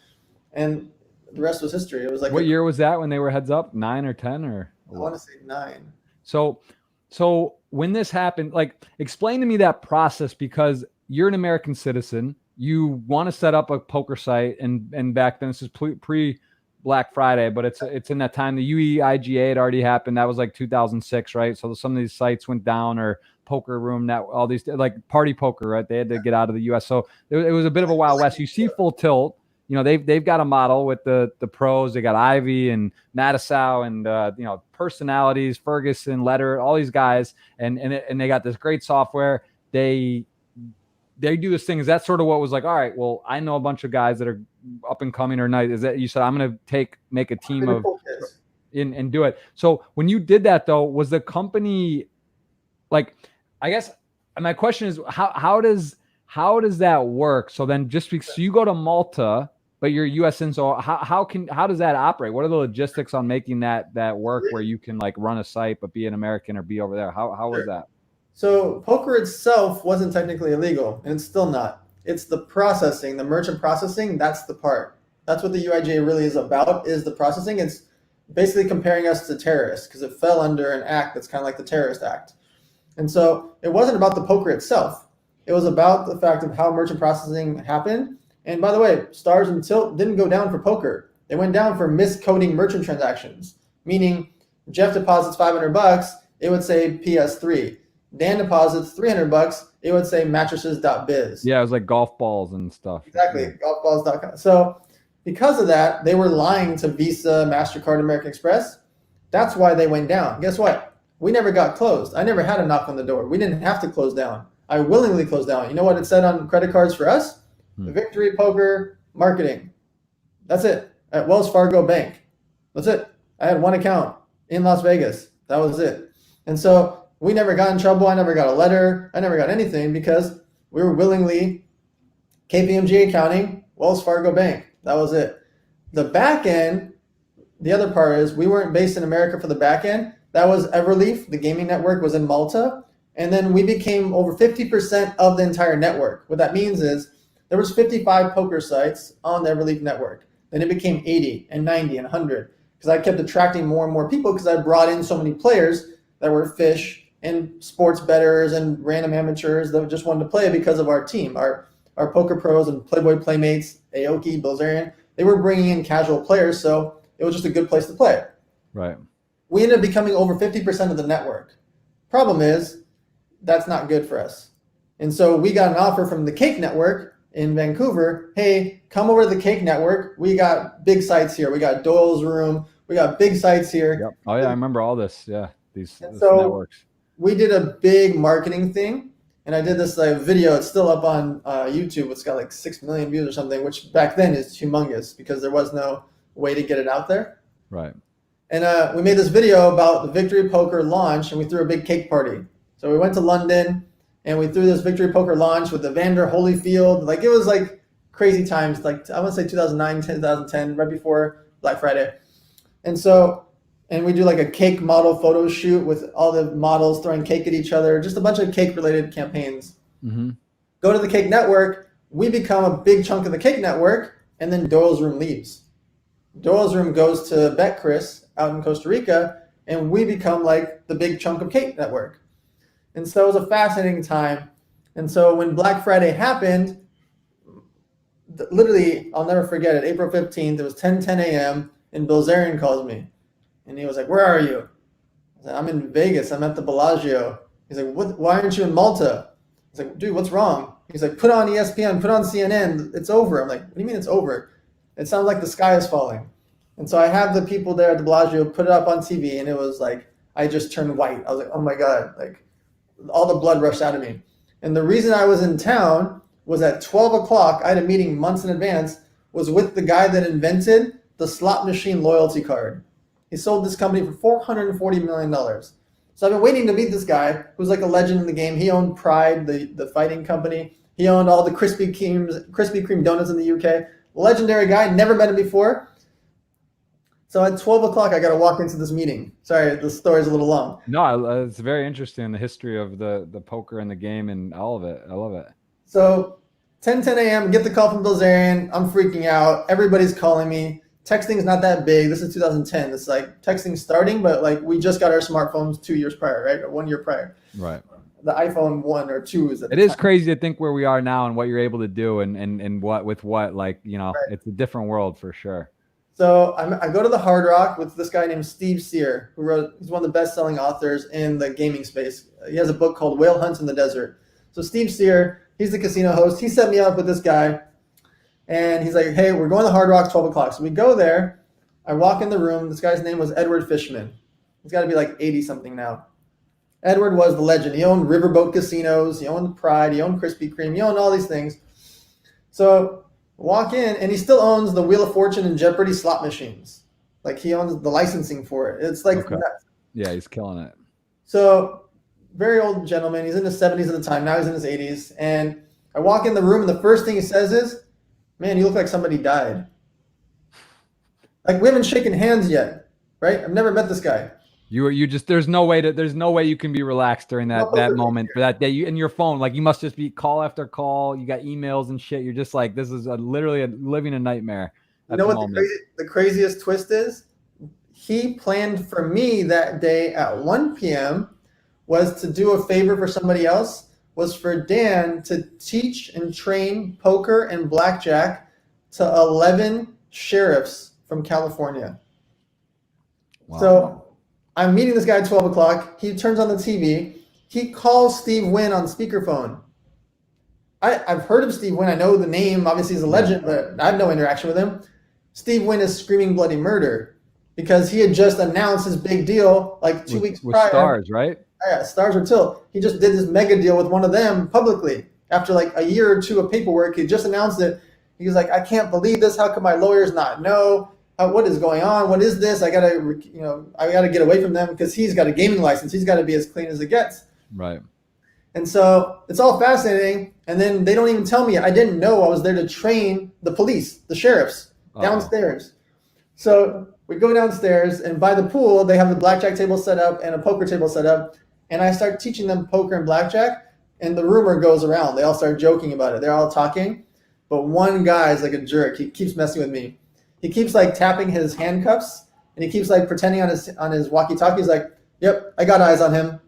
And the rest was history. It was like, what year was that when they were heads up? 9 or 10 or? I want to say 9. So when this happened, like, explain to me that process, because you're an American citizen, you want to set up a poker site, and back then, this is pre Black Friday, but it's in that time. The UEIGA had already happened. That was like 2006, right? So some of these sites went down, or Poker Room, that all these, like Party Poker, right? They had to get out of the US. So it was a bit of a Wild West. You see Full Tilt. You know, they've got a model with the pros. They got Ivy and Matisow and you know, personalities, Ferguson, Letter, all these guys, and they got this great software. They do this thing. Is that sort of what was like, all right, well, I know a bunch of guys that are up and coming or night. Is that, you said, I'm going to make a team of and do it. So when you did that, though, was the company, like, I guess my question is, how does that work? So then, just because you go to Malta, but you're U.S. citizen, so how does that operate? What are the logistics on making that work, where you can like run a site but be an American or be over there? How was that? So poker itself wasn't technically illegal, and it's still not. It's the processing, the merchant processing. That's the part. That's what the UIGA really is about, is the processing. It's basically comparing us to terrorists, because it fell under an act that's kind of like the Terrorist Act. And so it wasn't about the poker itself. It was about the fact of how merchant processing happened. And by the way, Stars and Tilt didn't go down for poker. They went down for miscoding merchant transactions, meaning Jeff deposits $500, it would say PS3. Dan deposits $300, it would say mattresses.biz. Yeah, it was like golf balls and stuff. Exactly, golfballs.com. So because of that, they were lying to Visa, MasterCard, American Express. That's why they went down. Guess what? We never got closed. I never had a knock on the door. We didn't have to close down. I willingly closed down. You know what it said on credit cards for us? Victory Poker Marketing. That's it. At Wells Fargo Bank. That's it. I had one account in Las Vegas. That was it. And so we never got in trouble. I never got a letter. I never got anything, because we were willingly KPMG accounting, Wells Fargo Bank. That was it. The back end, the other part is, we weren't based in America for the back end. That was Everleaf. The gaming network was in Malta. And then we became over 50% of the entire network. What that means is, there was 55 poker sites on the Everleaf network. Then it became 80 and 90 and 100, because I kept attracting more and more people, because I brought in so many players that were fish and sports bettors and random amateurs that just wanted to play because of our team, our poker pros and Playboy Playmates, Aoki, Bilzerian. They were bringing in casual players, so it was just a good place to play. Right. We ended up becoming over 50% of the network. Problem is, that's not good for us. And so we got an offer from the Cake Network in Vancouver. Hey, come over to the Cake Network. We got big sites here. We got Doyle's Room. We got big sites here. Yep. Oh yeah, I remember all this. Yeah, these so networks. We did a big marketing thing, And I did this video. It's still up on YouTube. It's got like 6 million views or something, which back then is humongous because there was no way to get it out there. Right. And we made this video about the Victory Poker launch, and we threw a big cake party. So we went to London, and we threw this Victory Poker launch with Evander Holyfield. Like, it was like crazy times. Like, I want to say 2009, 2010, right before Black Friday. And we do like a cake model photo shoot with all the models throwing cake at each other, just a bunch of cake related campaigns. Mm-hmm. Go to the Cake Network, we become a big chunk of the Cake Network, and then Doyle's Room leaves. Doyle's Room goes to Bet Chris out in Costa Rica, and we become like the big chunk of Cake Network. And so it was a fascinating time. And so when Black Friday happened, literally, I'll never forget it, April 15th, it was 10 a.m., and Bilzerian calls me. And he was like, "Where are you?" I said, "I'm in Vegas. I'm at the Bellagio." He's like, "Why aren't you in Malta?" I was like, "Dude, what's wrong?" He's like, "Put on ESPN, put on CNN. It's over." I'm like, "What do you mean it's over? It sounds like the sky is falling." And so I had the people there at the Bellagio put it up on TV, and it was like, I just turned white. I was like, oh my God, like all the blood rushed out of me. And the reason I was in town was at 12 o'clock, I had a meeting months in advance, was with the guy that invented the slot machine loyalty card. He sold this company for $440 million. So I've been waiting to meet this guy who's like a legend in the game. He owned Pride, the fighting company. He owned all the Krispy Kreme donuts in the UK. Legendary guy, never met him before. So at 12 o'clock, I got to walk into this meeting. Sorry, the story's a little long. No, it's very interesting, the history of the poker and the game and all of it. I love it. So 10 a.m., get the call from Bilzerian. I'm freaking out. Everybody's calling me. Texting's not that big. This is 2010. It's like texting starting, but like we just got our smartphones 2 years prior, right? Or 1 year prior. Right. The iPhone 1 or 2 is at It is crazy to think where we are now and what you're able to do and what with what, like, you know, right. It's a different world for sure. So I go to the Hard Rock with this guy named Steve Sear, he's one of the best-selling authors in the gaming space. He has a book called Whale Hunts in the Desert. So Steve Sear, he's the casino host. He set me up with this guy. And he's like, "Hey, we're going to Hard Rock 12 o'clock. So we go there. I walk in the room. This guy's name was Edward Fishman. He's got to be like 80-something now. Edward was the legend. He owned Riverboat Casinos. He owned Pride. He owned Krispy Kreme. He owned all these things. So walk in, and he still owns the Wheel of Fortune and Jeopardy slot machines. Like, he owns the licensing for it. It's like okay. Yeah, he's killing it. So very old gentleman. He's in his 70s at the time. Now he's in his 80s. And I walk in the room, and the first thing he says is, "Man, you look like somebody died." Like, we haven't shaken hands yet, right? I've never met this guy. You just there's no way you can be relaxed during that moment for that day. You in your phone, like, you must just be call after call. You got emails and shit. You're just like, this is literally living a nightmare. You know what the craziest twist is? He planned for me that day at 1 p.m. was to do a favor for somebody else, was for Dan to teach and train poker and blackjack to 11 sheriffs from California. Wow. So I'm meeting this guy at 12 o'clock. He turns on the TV. He calls Steve Wynn on speakerphone. I've heard of Steve Wynn. I know the name. Obviously, he's a legend, but I have no interaction with him. Steve Wynn is screaming bloody murder because he had just announced his big deal like 2 weeks prior. With Stars, right? Yeah, Stars or Tilt. He just did this mega deal with one of them publicly. After like a year or two of paperwork, he just announced it. He was like, "I can't believe this. How can my lawyers not know? What is going on? What is this? I gotta get away from them," because he's got a gaming license. He's got to be as clean as it gets. Right. And so it's all fascinating. And then they don't even tell me. I didn't know I was there to train the police, the sheriffs downstairs. So we go downstairs, and by the pool, they have the blackjack table set up and a poker table set up. And I start teaching them poker and blackjack, and the rumor goes around. They all start joking about it. They're all talking. But one guy's like a jerk. He keeps messing with me. He keeps like tapping his handcuffs, and he keeps like pretending on his walkie-talkie. He's like, "Yep, I got eyes on him."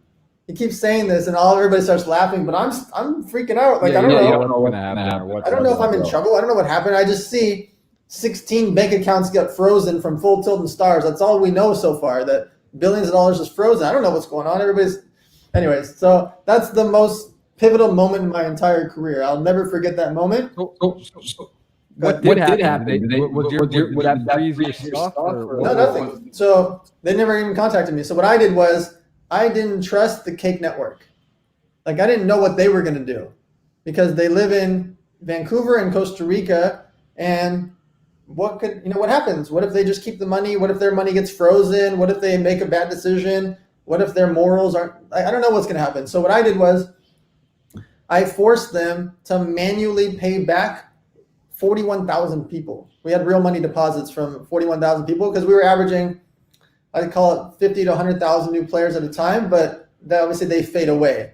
He keeps saying this, and everybody starts laughing. But I'm freaking out. Like, I don't know. You don't know what's going to happen. I don't know if I'm in trouble. I don't know what happened. I just see 16 bank accounts get frozen from Full Tilt and Stars. That's all we know so far. That billions of dollars is frozen. I don't know what's going on. Anyways. So that's the most pivotal moment in my entire career. I'll never forget that moment. What did happen? Would that freeze your stuff? No, nothing. So they never even contacted me. So what I did was I didn't trust the Cake Network. Like I didn't know what they were going to do because they live in Vancouver and Costa Rica. And what happens? What if they just keep the money? What if their money gets frozen? What if they make a bad decision? What if their morals aren't, I don't know what's going to happen. So what I did was I forced them to manually pay back 41,000 people. We had real money deposits from 41,000 people because we were averaging, I'd call it 50 to 100,000 new players at a time, but obviously they fade away.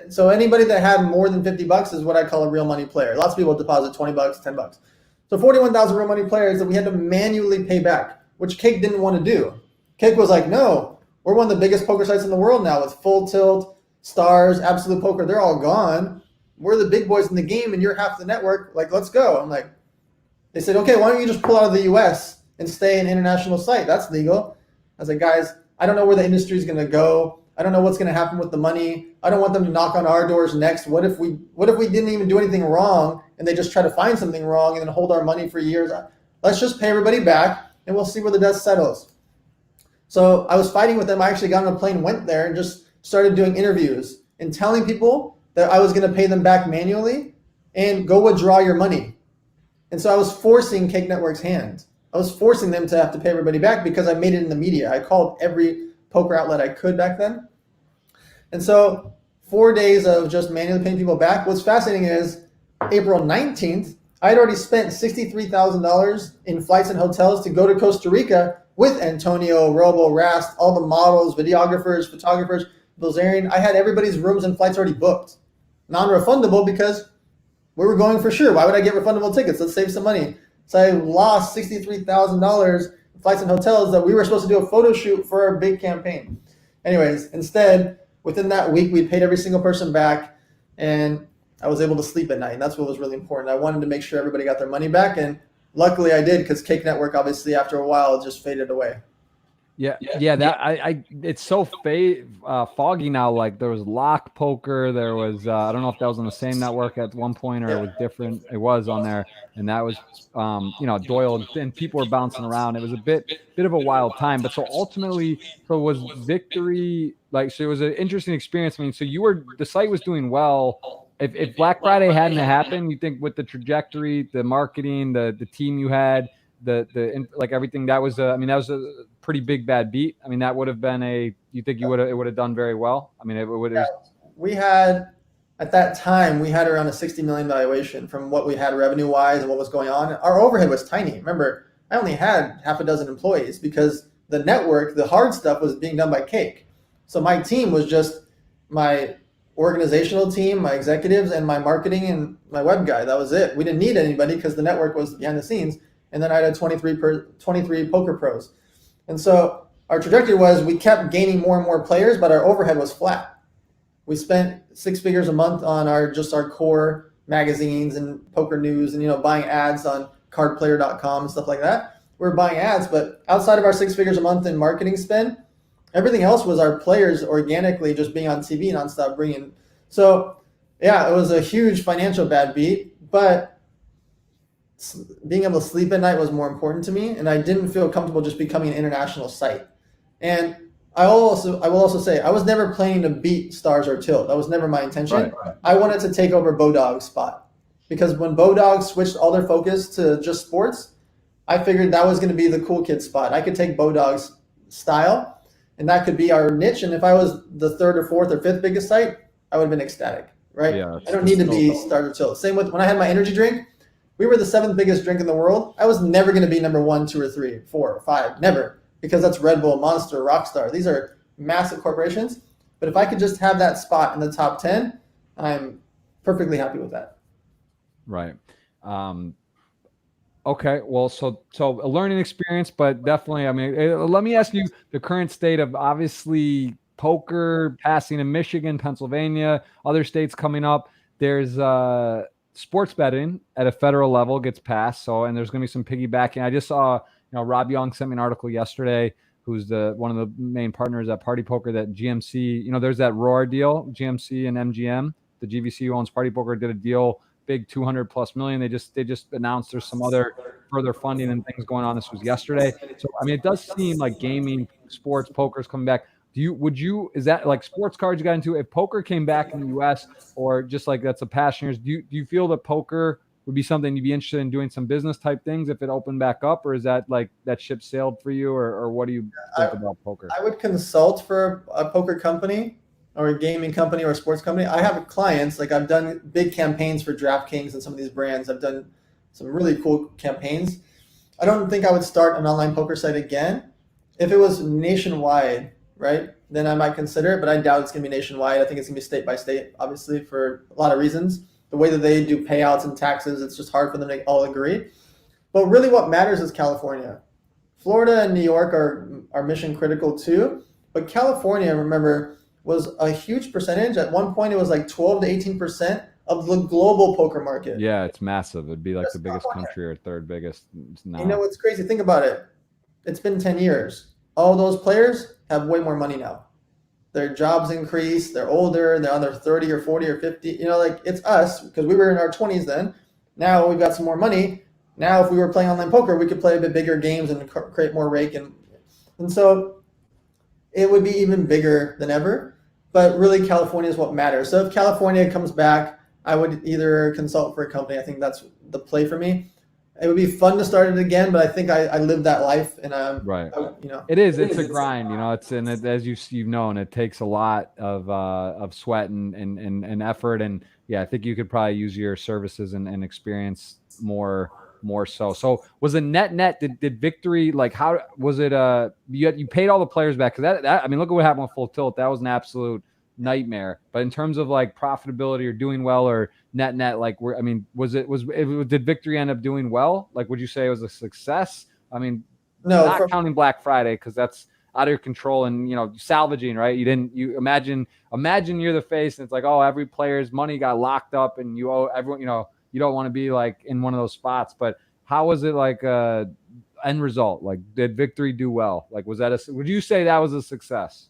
So anybody that had more than $50 is what I call a real money player. Lots of people deposit $20, $10. So 41,000 real money players that we had to manually pay back, which Cake didn't want to do. Cake was like, no, we're one of the biggest poker sites in the world now with Full Tilt, Stars, Absolute Poker. They're all gone. We're the big boys in the game and you're half the network. Like, let's go. I'm like, they said, okay, why don't you just pull out of the US and stay an international site? That's legal. I was like, guys, I don't know where the industry is going to go. I don't know what's going to happen with the money. I don't want them to knock on our doors next. What if we didn't even do anything wrong and they just try to find something wrong and then hold our money for years? Let's just pay everybody back and we'll see where the dust settles. So I was fighting with them. I actually got on a plane, went there and just started doing interviews and telling people that I was going to pay them back manually and go withdraw your money. And so I was forcing Cake Network's hand. I was forcing them to have to pay everybody back because I made it in the media. I called every poker outlet I could back then. And so 4 days of just manually paying people back. What's fascinating is April 19th, I had already spent $63,000 in flights and hotels to go to Costa Rica with Antonio, Robo, Rast, all the models, videographers, photographers, Bilzerian. I had everybody's rooms and flights already booked. Non-refundable because we were going for sure. Why would I get refundable tickets? Let's save some money. So I lost $63,000 in flights and hotels that we were supposed to do a photo shoot for our big campaign. Anyways, instead, within that week, we paid every single person back and I was able to sleep at night. And that's what was really important. I wanted to make sure everybody got their money back. And luckily I did because Cake Network, obviously, after a while, just faded away. Yeah. That it's so foggy now. Like there was Lock Poker, there was I don't know if that was on the same network at one point or it was different. It was on there, and that was Doyle and people were bouncing around. It was a bit of a wild time. But so ultimately, so was Victory like? So it was an interesting experience. I mean, so the site was doing well. If Black Friday hadn't happened, you think with the trajectory, the marketing, the team you had, like everything, that was that was a pretty big bad beat. I mean, that would have been you think it would have done very well? I mean, we had at that time we had around a 60 million valuation from what we had revenue wise and what was going on. Our overhead was tiny. Remember, I only had half a dozen employees because the network, the hard stuff was being done by Cake. So my team was just my organizational team, my executives, and my marketing and my web guy. That was it. We didn't need anybody because the network was behind the scenes. And then I had 23 poker pros. And so our trajectory was we kept gaining more and more players, but our overhead was flat. We spent 6 figures a month on our core magazines and poker news and buying ads on cardplayer.com and stuff like that. We were buying ads, but outside of our 6 figures a month in marketing spend, everything else was our players organically just being on TV nonstop bringing. So yeah, it was a huge financial bad beat, but being able to sleep at night was more important to me, and I didn't feel comfortable just becoming an international site. And I will also say I was never planning to beat Stars or Tilt. That was never my intention. Right. I wanted to take over Bodog's spot because when Bodog switched all their focus to just sports, I figured that was going to be the cool kid spot. I could take Bodog's style, and that could be our niche. And if I was the 3rd or 4th or 5th biggest site, I would have been ecstatic, right? Yeah, I don't need to be Stars or Tilt. Same with when I had my energy drink. We were the 7th biggest drink in the world. I was never going to be number 1, 2, or 3, 4, or 5. Never. Because that's Red Bull, Monster, Rockstar. These are massive corporations. But if I could just have that spot in the top 10, I'm perfectly happy with that. Right. Okay. Well, so a learning experience, but definitely, I mean, let me ask you the current state of obviously poker passing in Michigan, Pennsylvania, other states coming up. There's sports betting at a federal level gets passed. So, and there's going to be some piggybacking. I just saw, Rob Young sent me an article yesterday, who's one of the main partners at Party Poker, that GMC, there's that Roar deal, GMC and MGM, the GVC who owns Party Poker, did a deal, big 200+ million. They just announced there's some other further funding and things going on. This was yesterday. So, I mean, it does seem like gaming, sports, poker is coming back. is that like sports cards you got into? If poker came back in the US, or just like that's a passion of yours, do you feel that poker would be something you'd be interested in doing some business type things if it opened back up, or is that like that ship sailed for you, or what do you think about poker? I would consult for a poker company or a gaming company or a sports company. I have clients, like I've done big campaigns for DraftKings and some of these brands. I've done some really cool campaigns. I don't think I would start an online poker site again. If it was nationwide, right, then I might consider it, but I doubt it's going to be nationwide. I think it's going to be state by state, obviously, for a lot of reasons. The way that they do payouts and taxes, it's just hard for them to all agree. But really what matters is California. Florida and New York are mission critical too, but California, remember, was a huge percentage. At one point, it was like 12 to 18% of the global poker market. Yeah, it's massive. It'd be like the biggest country or third biggest. You know what's crazy? Think about it. It's been 10 years. All those players have way more money now. Their jobs increase. They're older. They're on their 30 or 40 or 50. You know, like it's us, because we were in our 20s then. Now we've got some more money. Now, if we were playing online poker, we could play a bit bigger games and create more rake. And so it would be even bigger than ever. But really, California is what matters. So if California comes back, I would either consult for a company. I think that's the play for me. It would be fun to start it again, but I think I lived that life, and right. You know, it's a grind. You know, as you've known, it takes a lot of sweat and effort. And yeah, I think you could probably use your services and experience more so. So was it net? Did victory, like, how was it? You paid all the players back, because that I mean, look at what happened with Full Tilt. That was an absolute nightmare. But in terms of like profitability or doing well, or net, like, did victory end up doing well? Like, would you say it was a success? I mean, no, not counting Black Friday, because that's out of your control, and salvaging, right? You imagine you're the face, and it's like, oh, every player's money got locked up, and you owe everyone. You don't want to be like in one of those spots. But how was it, like, end result? Like, did victory do well? Like, would you say that was a success?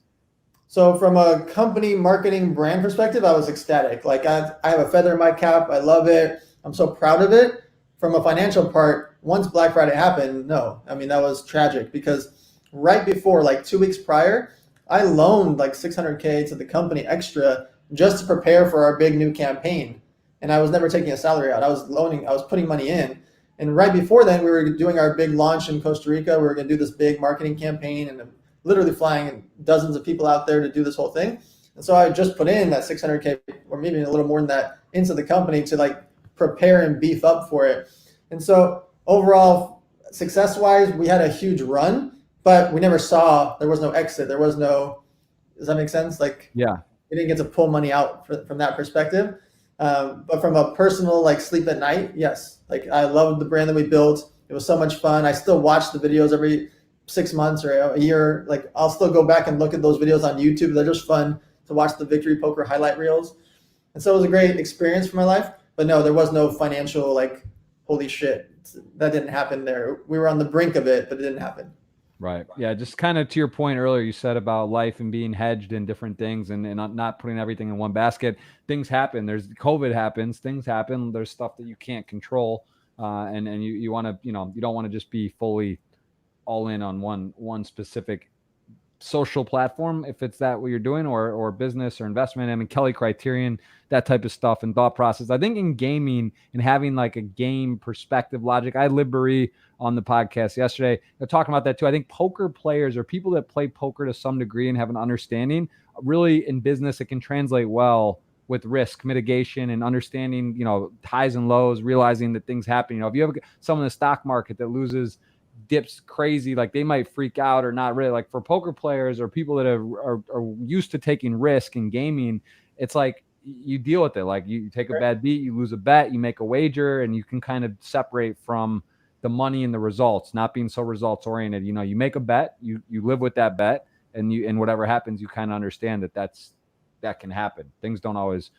So from a company marketing brand perspective, I was ecstatic. Like, I have a feather in my cap. I love it. I'm so proud of it. From a financial part, once Black Friday happened, no. I mean, that was tragic, because right before, like 2 weeks prior, I loaned like $600K to the company extra just to prepare for our big new campaign. And I was never taking a salary out. I was putting money in. And right before then, we were doing our big launch in Costa Rica. We were going to do this big marketing campaign, and literally flying dozens of people out there to do this whole thing. And so I just put in that $600K, or maybe a little more than that, into the company to like prepare and beef up for it. And so overall, success-wise, we had a huge run, but we never there was no exit. There was no, does that make sense? Like, yeah, we didn't get to pull money out from that perspective. But from a personal, like, sleep at night, yes. Like, I loved the brand that we built. It was so much fun. I still watch the videos every 6 months or a year. Like, I'll still go back and look at those videos on YouTube. They're just fun to watch, the Victory Poker highlight reels. And so it was a great experience for my life. But no, there was no financial, like, holy shit, that didn't happen there. We were on the brink of it, but it didn't happen. Right. Yeah. Just kind of to your point earlier, you said about life and being hedged in different things, and not putting everything in one basket. Things happen. There's COVID happens. Things happen. There's stuff that you can't control. And you want to, you don't want to just be fully all in on one specific social platform, if it's that what you're doing, or business or investment. I mean, Kelly criterion, that type of stuff, and thought process. I think in gaming and having like a game perspective logic, I had Liberi on the podcast yesterday. They're talking about that too. I think poker players, or people that play poker to some degree and have an understanding, really in business, it can translate well with risk mitigation and understanding, highs and lows, realizing that things happen. If you have someone in the stock market that dips crazy, like, they might freak out or not really. Like, for poker players or people that are used to taking risk in gaming, it's like you deal with it. Like, you take a bad beat, you lose a bet, you make a wager, and you can kind of separate from the money and the results, not being so results oriented. You make a bet, you live with that bet, and whatever happens, you kind of understand that can happen. Things don't always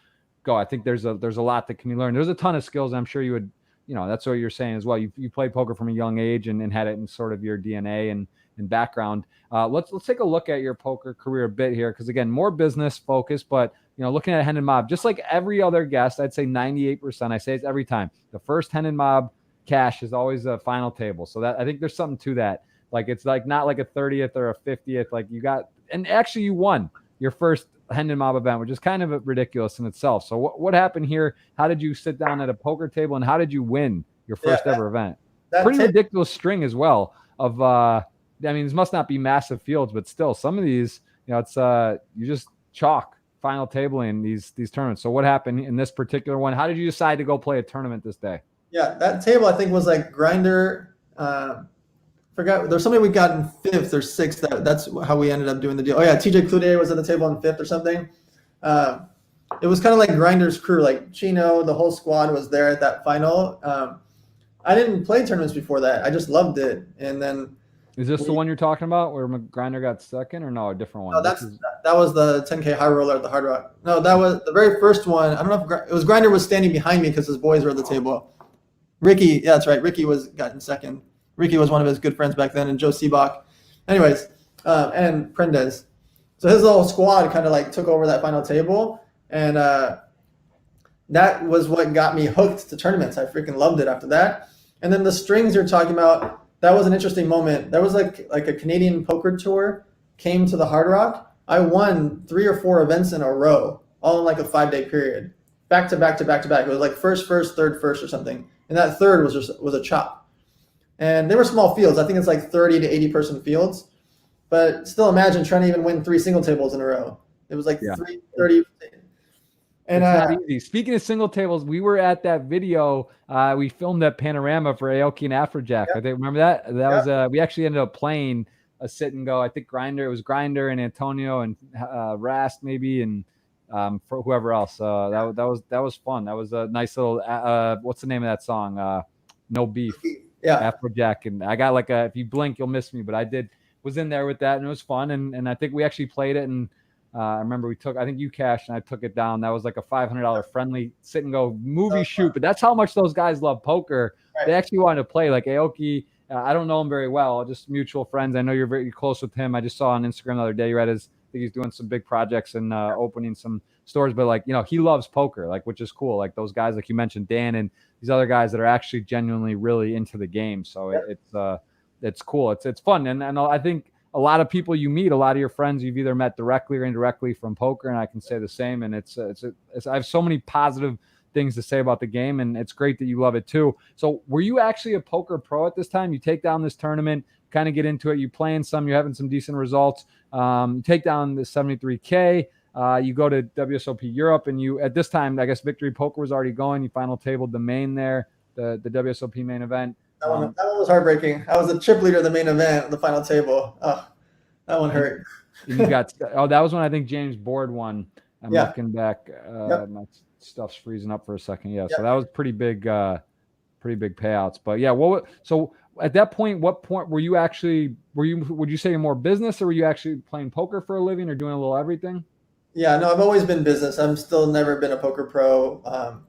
go. I think there's a lot that can be learned. There's a ton of skills I'm sure you would, that's what you're saying as well. You played poker from a young age and had it in sort of your DNA and background. Let's take a look at your poker career a bit here, because again, more business focused, but looking at Hendon Mob, just like every other guest, I'd say 98%. I say it every time. The first Hendon Mob cash is always a final table. So that, I think there's something to that. Like, it's like not like a 30th or a 50th. Like, you got and actually you won your first Hendon Mob event, which is kind of ridiculous in itself. So what happened here? How did you sit down at a poker table, and how did you win your first ever event? Pretty ridiculous string as well of, I mean, this must not be massive fields, but still some of these, you know, it's, you just chalk final tabling these tournaments. So what happened in this particular one? How did you decide to go play a tournament this day? Yeah, that table I think was like Grinder. Forgot there's somebody we got in 5th or 6th. That's how we ended up doing the deal. Oh yeah, TJ Cloutier was at the table in 5th or something. It was kind of like Grinder's crew, like Chino, the whole squad was there at that final. I didn't play tournaments before that. I just loved it. And then is this the one you're talking about where Grinder got second, or no, a different one? No, that was the 10K high roller at the Hard Rock. No, that was the very first one. I don't know if it was Grinder was standing behind me because his boys were at the table. Ricky, yeah, that's right. Ricky got in second. Ricky was one of his good friends back then, and Joe Seabach. Anyways, and Prendez. So his little squad kind of like took over that final table, and that was what got me hooked to tournaments. I freaking loved it after that. And then the strings you're talking about, that was an interesting moment. There was like a Canadian poker tour came to the Hard Rock. I won 3 or 4 events in a row, all in like a 5-day period, back to back to back to back. It was like first, third, first or something. And that third was a chop. And they were small fields. I think it's like 30 to 80 person fields. But still imagine trying to even win 3 single tables in a row. It was like 30. And it's not easy. Speaking of single tables, we were at that video. We filmed that panorama for Aoki and Afrojack. I think, remember that? That was we actually ended up playing a sit and go. I think it was Grinder and Antonio and Rast maybe, and for whoever else. That was fun. That was a nice little what's the name of that song? No Beef. Yeah, Afrojack. And I got like if you blink you'll miss me, but I was in there with that, and it was fun, and I think we actually played it, and I remember I think you cashed and I took it down. That was like a $500 friendly sit and go movie shoot, but that's how much those guys love poker. Right. They actually wanted to play. Like Aoki, I don't know him very well, just mutual friends. I know you're very close with him. I just saw on Instagram the other day you're at I think he's doing some big projects and opening some stores, but like, you know, he loves poker, like, which is cool. Like those guys, like you mentioned, Dan and these other guys that are actually genuinely really into the game. So it's cool. It's fun. And I think a lot of people you meet, a lot of your friends you've either met directly or indirectly from poker, and I can say the same. And I have so many positive things to say about the game, and it's great that you love it too. So were you actually a poker pro at this time? You take down this tournament, kind of get into it, you playing some, you're having some decent results. You take down the 73K, you go to WSOP Europe, and you, at this time, I guess Victory Poker was already going. You final tabled the main there, the WSOP main event. That one was heartbreaking. I was the chip leader of the main event, the final table. Oh, that one hurt. And you got that was when I think James Board won. I'm looking back. My stuff's freezing up for a second. Yeah, so that was pretty big payouts. But yeah, so at that point, what point were you actually? Would you say you're more business, or were you actually playing poker for a living, or doing a little everything? Yeah, no, I've always been business. I'm still never been a poker pro.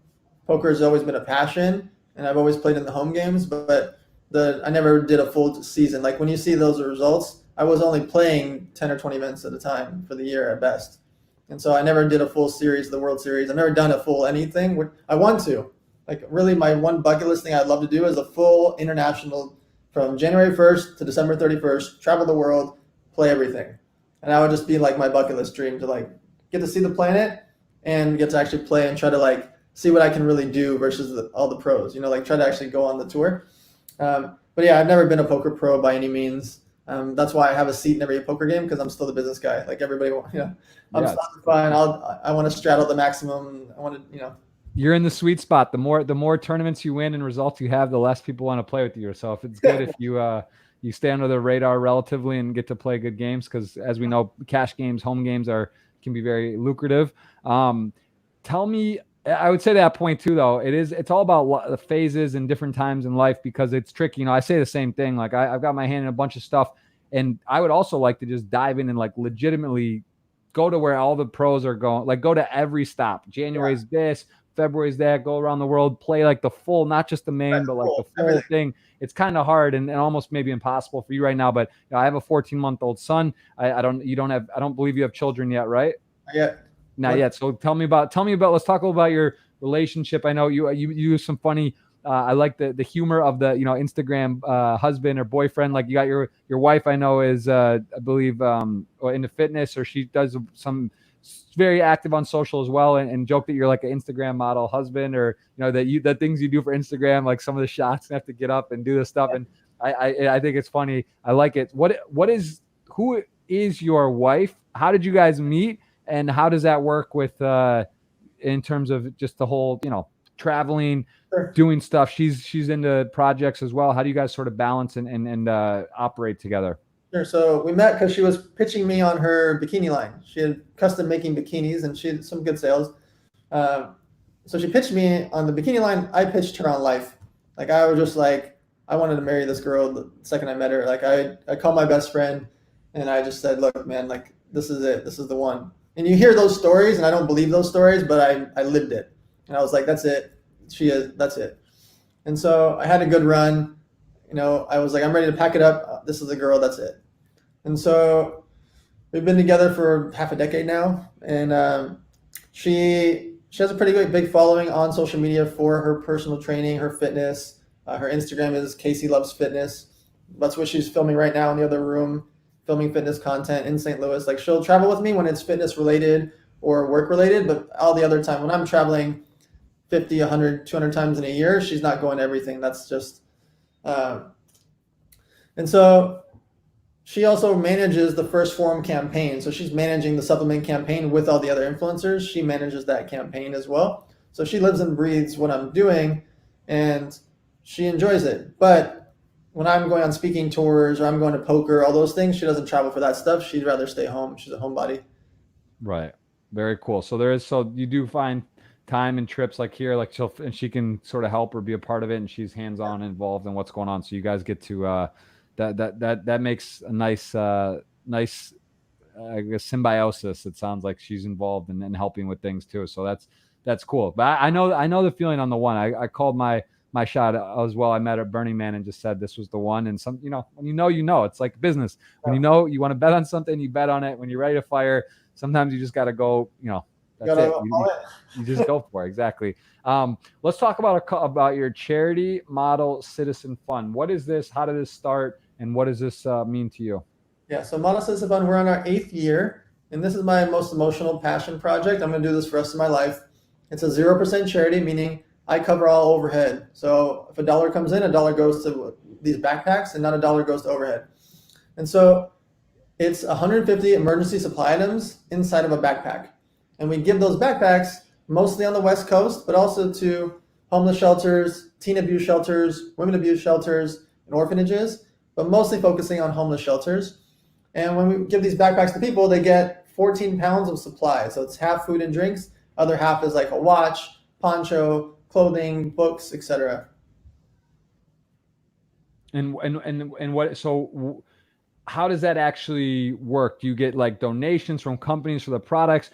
Poker has always been a passion, and I've always played in the home games, but I never did a full season. Like when you see those results, I was only playing 10 or 20 events at a time for the year at best. And so I never did a full series of the World Series. I've never done a full anything. I want to. Like really my one bucket list thing I'd love to do is a full international from January 1st to December 31st, travel the world, play everything. And that would just be like my bucket list dream to like get to see the planet and get to actually play and try to like see what I can really do versus all the pros, you know, like try to actually go on the tour. But yeah, I've never been a poker pro by any means. That's why I have a seat in every poker game, because I'm still the business guy. Like everybody, I'm fine. I want to straddle the maximum. I want to, You're in the sweet spot. The more tournaments you win and results you have, the less people want to play with you. So if it's good if you stay under the radar relatively and get to play good games, because as we know, cash games, home games can be very lucrative. Tell me. I would say that point too, though, it's all about the phases and different times in life, because it's tricky. I say the same thing. Like I've got my hand in a bunch of stuff, and I would also like to just dive in and like legitimately go to where all the pros are going, like go to every stop. January's this, February's that, go around the world, play like the full, not just the main, but like the full thing. It's kind of hard and almost maybe impossible for you right now. But I have a 14-month-old son. I don't believe you have children yet, right? Yeah. Not yet. So tell me about, let's talk about your relationship. I know you use some funny I like the humor of the, Instagram husband or boyfriend. Like you got your wife, I know is I believe into fitness, or she does some very active on social as well, and joke that you're like an Instagram model husband, or the things you do for Instagram, like some of the shots you have to get up and do this stuff. And I think it's funny. I like it. Who is your wife? How did you guys meet? And how does that work with in terms of just the whole, traveling, Sure. doing stuff? She's into projects as well. How do you guys sort of balance and operate together? Sure. So we met because she was pitching me on her bikini line. She had custom making bikinis, and she had some good sales. So she pitched me on the bikini line. I pitched her on life. Like I was just like, I wanted to marry this girl the second I met her. Like I called my best friend, and I just said, look, man, like this is it. This is the one. And you hear those stories, and I don't believe those stories, but I lived it. And I was like, that's it. That's it. And so I had a good run. I was like, I'm ready to pack it up. This is the girl. That's it. And so we've been together for half a decade now. And she has a pretty big following on social media for her personal training, her fitness. Her Instagram is Casey Loves Fitness. That's what she's filming right now in the other room, filming fitness content in St. Louis. Like she'll travel with me when it's fitness related or work related, but all the other time when I'm traveling 50, 100, 200 times in a year, she's not going to everything. That's just, and so she also manages the First Forum campaign. So she's managing the supplement campaign with all the other influencers. She manages that campaign as well. So she lives and breathes what I'm doing, and she enjoys it. But when I'm going on speaking tours or I'm going to poker, all those things, she doesn't travel for that stuff. She'd rather stay home. She's a homebody. Right. Very cool. So you do find time and trips like here, like she can sort of help or be a part of it, and she's hands-on involved in what's going on. So you guys get to that makes a nice I guess symbiosis. It sounds like she's involved in helping with things too. So that's cool. But I know the feeling on the one. I called my shot as well. I met at Burning Man and just said this was the one. And some, when it's like business. When you want to bet on something, you bet on it. When you're ready to fire, sometimes you just got to go, that's it. You just go for it. Exactly. Let's talk about your charity model citizen fund. What is this? How did this start? And what does this mean to you? Yeah. So Model Citizen Fund, we're on our 8th year, and this is my most emotional passion project. I'm going to do this for the rest of my life. It's a 0% charity, meaning I cover all overhead. So if $1 comes in, $1 goes to these backpacks, and not $1 goes to overhead. And so it's 150 emergency supply items inside of a backpack. And we give those backpacks mostly on the West Coast, but also to homeless shelters, teen abuse shelters, women abuse shelters, and orphanages, but mostly focusing on homeless shelters. And when we give these backpacks to people, they get 14 pounds of supplies. So it's half food and drinks, other half is like a watch, poncho, clothing, books, etc. And what? So how does that actually work? Do you get like donations from companies for the products?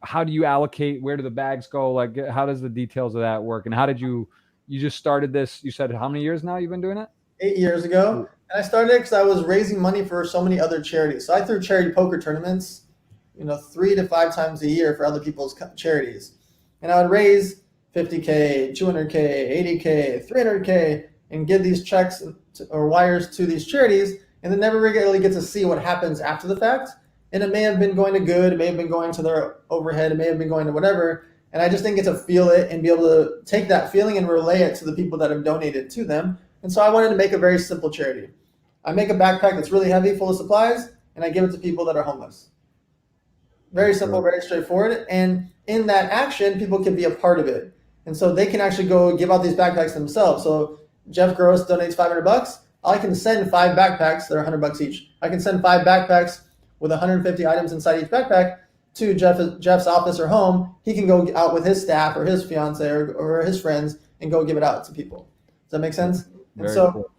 How do you allocate? Where do the bags go? Like, how does the details of that work? And how did you just started this? You said how many years now you've been doing it? 8 years ago. And I started it because I was raising money for so many other charities. So I threw charity poker tournaments, 3 to 5 times a year for other people's charities. And I would raise 50K, 200K, 80K, 300K, and give these checks or wires to these charities, and then never really get to see what happens after the fact. And it may have been going to good, it may have been going to their overhead, it may have been going to whatever. And I just didn't get to feel it and be able to take that feeling and relay it to the people that have donated to them. And so I wanted to make a very simple charity. I make a backpack that's really heavy, full of supplies, and I give it to people that are homeless. Very simple, very straightforward. And in that action, people can be a part of it. And so they can actually go give out these backpacks themselves. So Jeff Gross donates $500. I can send 5 backpacks that are $100 each. I can send 5 backpacks with 150 items inside each backpack to Jeff's office or home. He can go out with his staff or his fiance or his friends and go give it out to people. Does that make sense? Very cool.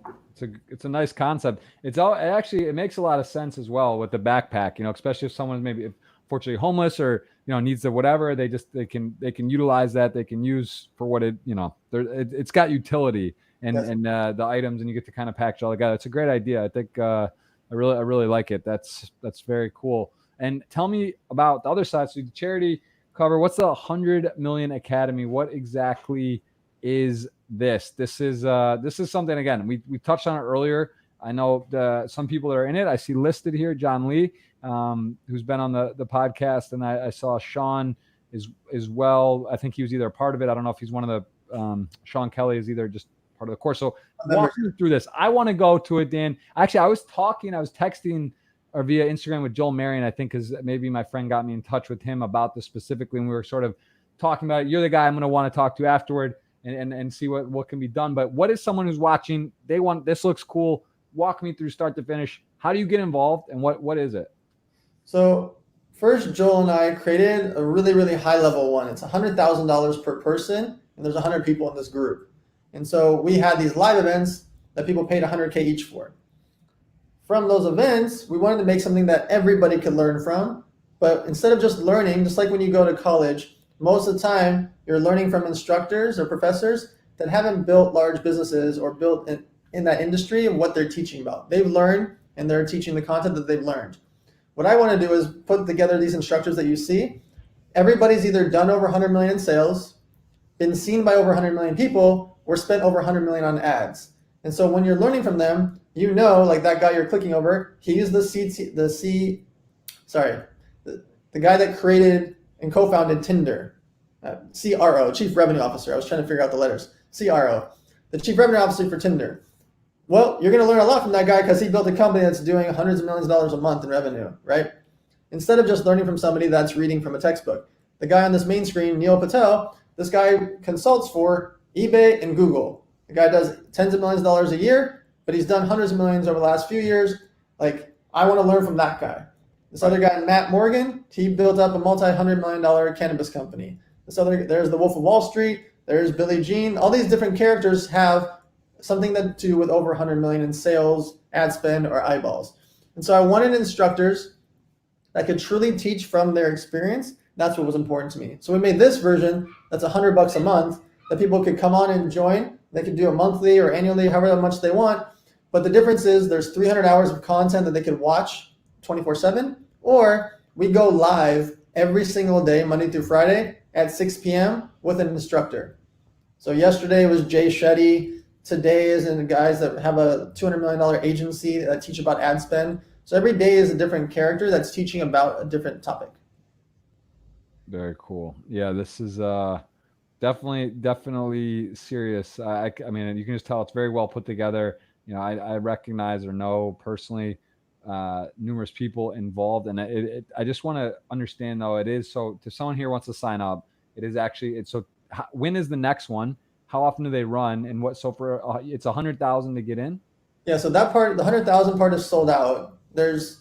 It's a nice concept. It makes a lot of sense as well with the backpack, especially if someone's maybe fortunately homeless or needs the whatever, they can utilize that. They can use for what it's got utility and the items, and you get to kind of package all together. It's a great idea. I think I really like it. That's very cool. And tell me about the other side. So the charity cover, what's the 100 Million Academy? What exactly is this. This is something, again, we touched on it earlier. I know some people that are in it. I see listed here John Lee, who's been on the podcast, and I saw Sean as well. I think he was either a part of it. I don't know if he's one of the Sean Kelly is either just part of the course. So walk me through this. I want to go to it, Dan. Actually, I was texting or via Instagram with Joel Marion, I think, because maybe my friend got me in touch with him about this specifically, and we were sort of talking about it. You're the guy I'm going to want to talk to afterward and see what can be done. But what is someone who's watching? They want, this looks cool. Walk me through start to finish. How do you get involved, and what is it? So first, Joel and I created a really, really high level one. It's $100,000 per person, and there's 100 people in this group. And so we had these live events that people paid $100K each for. From those events, we wanted to make something that everybody could learn from. But instead of just learning, just like when you go to college, most of the time you're learning from instructors or professors that haven't built large businesses or built in that industry and what they're teaching about. They've learned and they're teaching the content that they've learned. What I want to do is put together these instructors that you see. Everybody's either done over 100 million in sales, been seen by over 100 million people, or spent over 100 million on ads. And so when you're learning from them, you know, like that guy you're clicking over, he's the guy that created and co-founded Tinder, CRO, Chief Revenue Officer. I was trying to figure out the letters. CRO, the Chief Revenue Officer for Tinder. Well, you're going to learn a lot from that guy because he built a company that's doing hundreds of millions of dollars a month in revenue, right? Instead of just learning from somebody that's reading from a textbook. The guy on this main screen, Neil Patel, this guy consults for eBay and Google. The guy does tens of millions of dollars a year, but he's done hundreds of millions over the last few years. Like, I want to learn from that guy. This other guy, Matt Morgan, he built up a multi-$100 million cannabis company. There's the Wolf of Wall Street, there's Billie Jean. All these different characters have something to do with over 100 million in sales, ad spend, or eyeballs. And so I wanted instructors that could truly teach from their experience. That's what was important to me. So we made this version that's $100 a month that people could come on and join. They could do it monthly or annually, however much they want. But the difference is there's 300 hours of content that they could watch 24/7, or we go live every single day, Monday through Friday at 6 p.m. with an instructor. So yesterday was Jay Shetty. Today is in the guys that have a $200 million agency that teach about ad spend. So every day is a different character that's teaching about a different topic. Very cool. Yeah, this is definitely serious. I mean, you can just tell it's very well put together. You know, I recognize or know personally numerous people involved, and I just want to understand though. It is so to someone here wants to sign up. It is actually it's so. When is the next one? How often do they run? And what? So for it's 100,000 to get in. Yeah. So that part, the 100,000 part is sold out. There's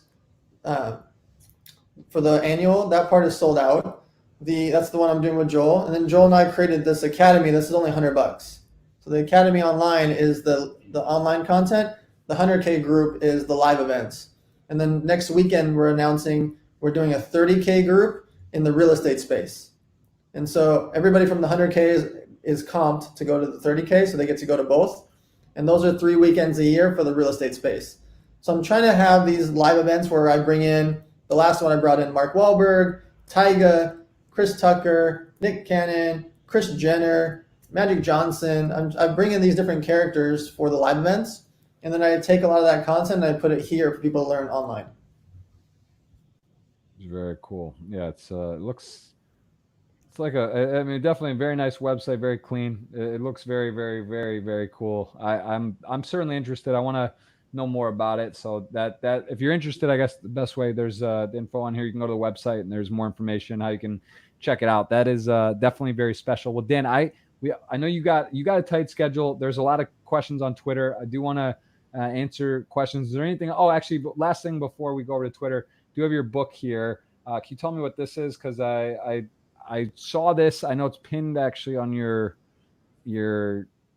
for the annual, that part is sold out. That's the one I'm doing with Joel, and then Joel and I created this academy. This is only $100. So the academy online is the online content. The 100K group is the live events. And then next weekend we're announcing we're doing a 30K group in the real estate space. And so everybody from the 100K is comped to go to the 30K, so they get to go to both. And those are 3 weekends a year for the real estate space. So I'm trying to have these live events where I bring in, the last one I brought in Mark Wahlberg, Tyga, Chris Tucker, Nick Cannon, Kris Jenner, Magic Johnson. I bring in these different characters for the live events, and then I take a lot of that content and I put it here for people to learn online. Very cool. Yeah, it looks. It's like I mean, definitely a very nice website, very clean. It looks very, very, very, very cool. I'm certainly interested. I want to know more about it. So that if you're interested, I guess the best way, there's the info on here. You can go to the website and there's more information how you can check it out. That is definitely very special. Well, Dan, I know you got a tight schedule. There's a lot of questions on Twitter. I do want to answer questions. Is there anything? Oh, actually, last thing before we go over to Twitter, do you have your book here? Can you tell me what this is? Because I saw this. I know it's pinned actually on your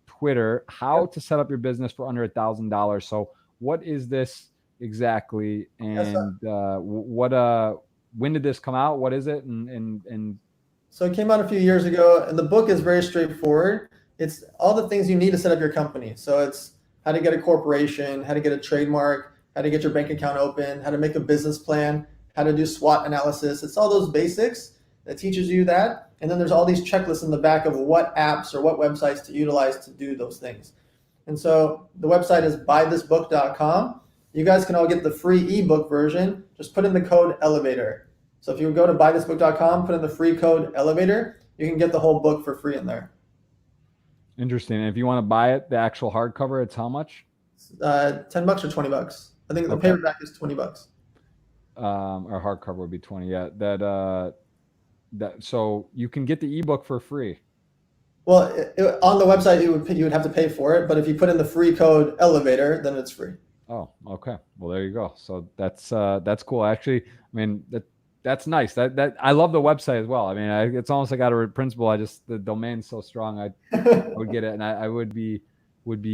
Twitter. How to set up your business for under $1,000. So what is this exactly? And when did this come out? What is it? And so it came out a few years ago, and the book is very straightforward. It's all the things you need to set up your company. So it's how to get a corporation, how to get a trademark, how to get your bank account open, how to make a business plan, how to do SWOT analysis. It's all those basics that teaches you that. And then there's all these checklists in the back of what apps or what websites to utilize to do those things. And so the website is buythisbook.com. You guys can all get the free ebook version. Just put in the code elevator. So if you go to buythisbook.com, put in the free code elevator, you can get the whole book for free in there. Interesting. And if you want to buy it, the actual hardcover, it's how much? $10 or $20. I think the paperback is $20. Or hardcover would be 20. Yeah. So you can get the ebook for free. Well, on the website, you would have to pay for it. But if you put in the free code elevator, then it's free. Oh, okay. Well, there you go. So that's cool. Actually, I mean, that's nice. That I love the website as well. I mean, it's almost like out of principle. The domain's so strong. I would get it, and I would be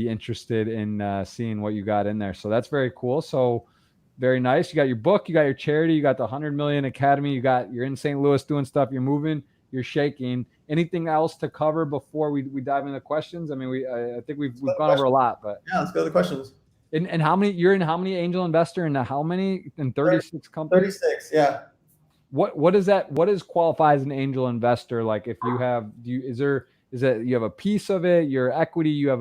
interested in seeing what you got in there. So that's very cool. So very nice. You got your book, you got your charity, you got the 100 Million Academy, you're in St. Louis doing stuff, you're moving, you're shaking. Anything else to cover before we dive into questions? I mean, I think we've gone over a lot, but yeah, let's go to the questions. And how many? You're in how many angel investor and how many in 36 companies? 36, yeah. What is that? What is qualify as an angel investor? Like if you have, is it you have a piece of it, your equity, you have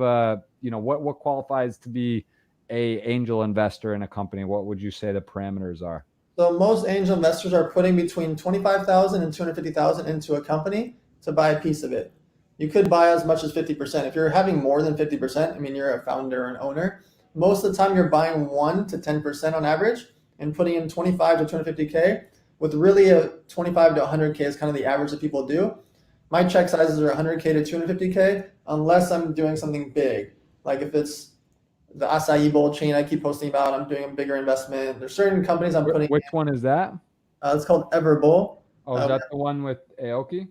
what qualifies to be a angel investor in a company? What would you say the parameters are? So most angel investors are putting between $25,000 and $250,000 into a company to buy a piece of it. You could buy as much as 50%. If you're having more than 50%, I mean, you're a founder or an owner. Most of the time you're buying 1 to 10% on average and putting in 25 to 250K, with really a 25 to 100K is kind of the average that people do. My check sizes are 100K to 250K unless I'm doing something big. Like if it's the acai bowl chain I keep posting about, I'm doing a bigger investment. There's certain companies I'm putting. Which one is that? It's called Everbowl. Oh, is that the one with Aoki?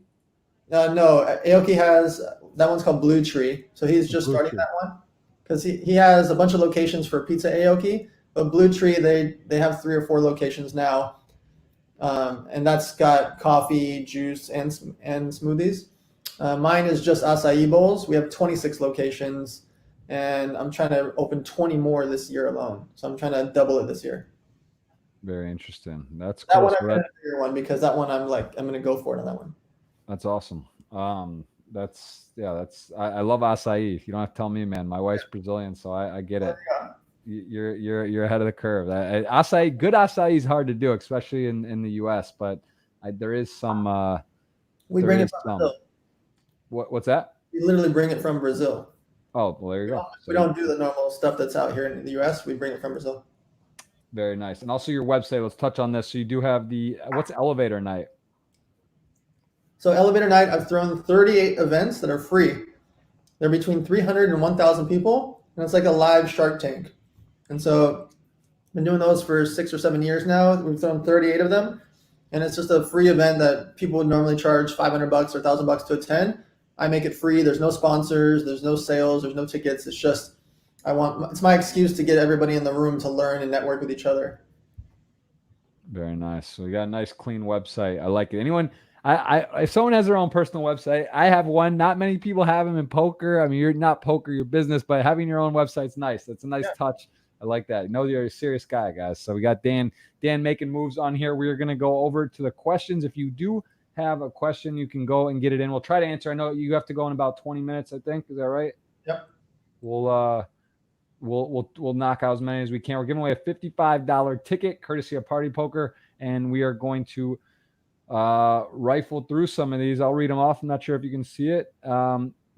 No, Aoki has, that one's called Blue Tree. So he's just starting that one because he has a bunch of locations for pizza Aoki, but Blue Tree, they have 3 or 4 locations now. And that's got coffee, juice, and smoothies. Mine is just acai bowls. We have 26 locations. And I'm trying to open 20 more this year alone. So I'm trying to double it this year. Very interesting. That's cool. That one I'm going to bigger one because that one I'm going to go for it on that one. That's awesome. I love acai. You don't have to tell me, man. My wife's Brazilian, so I get it. You're ahead of the curve. Acai, good acai is hard to do, especially in the US, but there is some we bring it from Brazil. What's that? We literally bring it from Brazil. Oh, well, there you go. We don't do the normal stuff that's out here in the U.S. We bring it from Brazil. Very nice. And also your website, let's touch on this. So you do have what's Elevator Night? So Elevator Night, I've thrown 38 events that are free. They're between 300 and 1,000 people, and it's like a live Shark Tank. And so I've been doing those for 6 or 7 years now. We've thrown 38 of them, and it's just a free event that people would normally charge $500 or $1,000 to attend. I make it free. There's no sponsors. There's no sales. There's no tickets. It's just it's my excuse to get everybody in the room to learn and network with each other. Very nice. So we got a nice, clean website. I like it. Anyone, if someone has their own personal website, I have one. Not many people have them in poker. I mean, you're not poker, your business, but having your own website's nice. That's a nice touch. I like that. You're a serious guy, guys. So we got Dan making moves on here. We're going to go over to the questions. If you do have a question, you can go and get it in. We'll try to answer. I know you have to go in about 20 minutes, I think. Is that right? Yep. We'll knock out as many as we can. We're giving away a $55 ticket courtesy of Party Poker, and we are going to rifle through some of these. I'll read them off. I'm not sure if you can see it.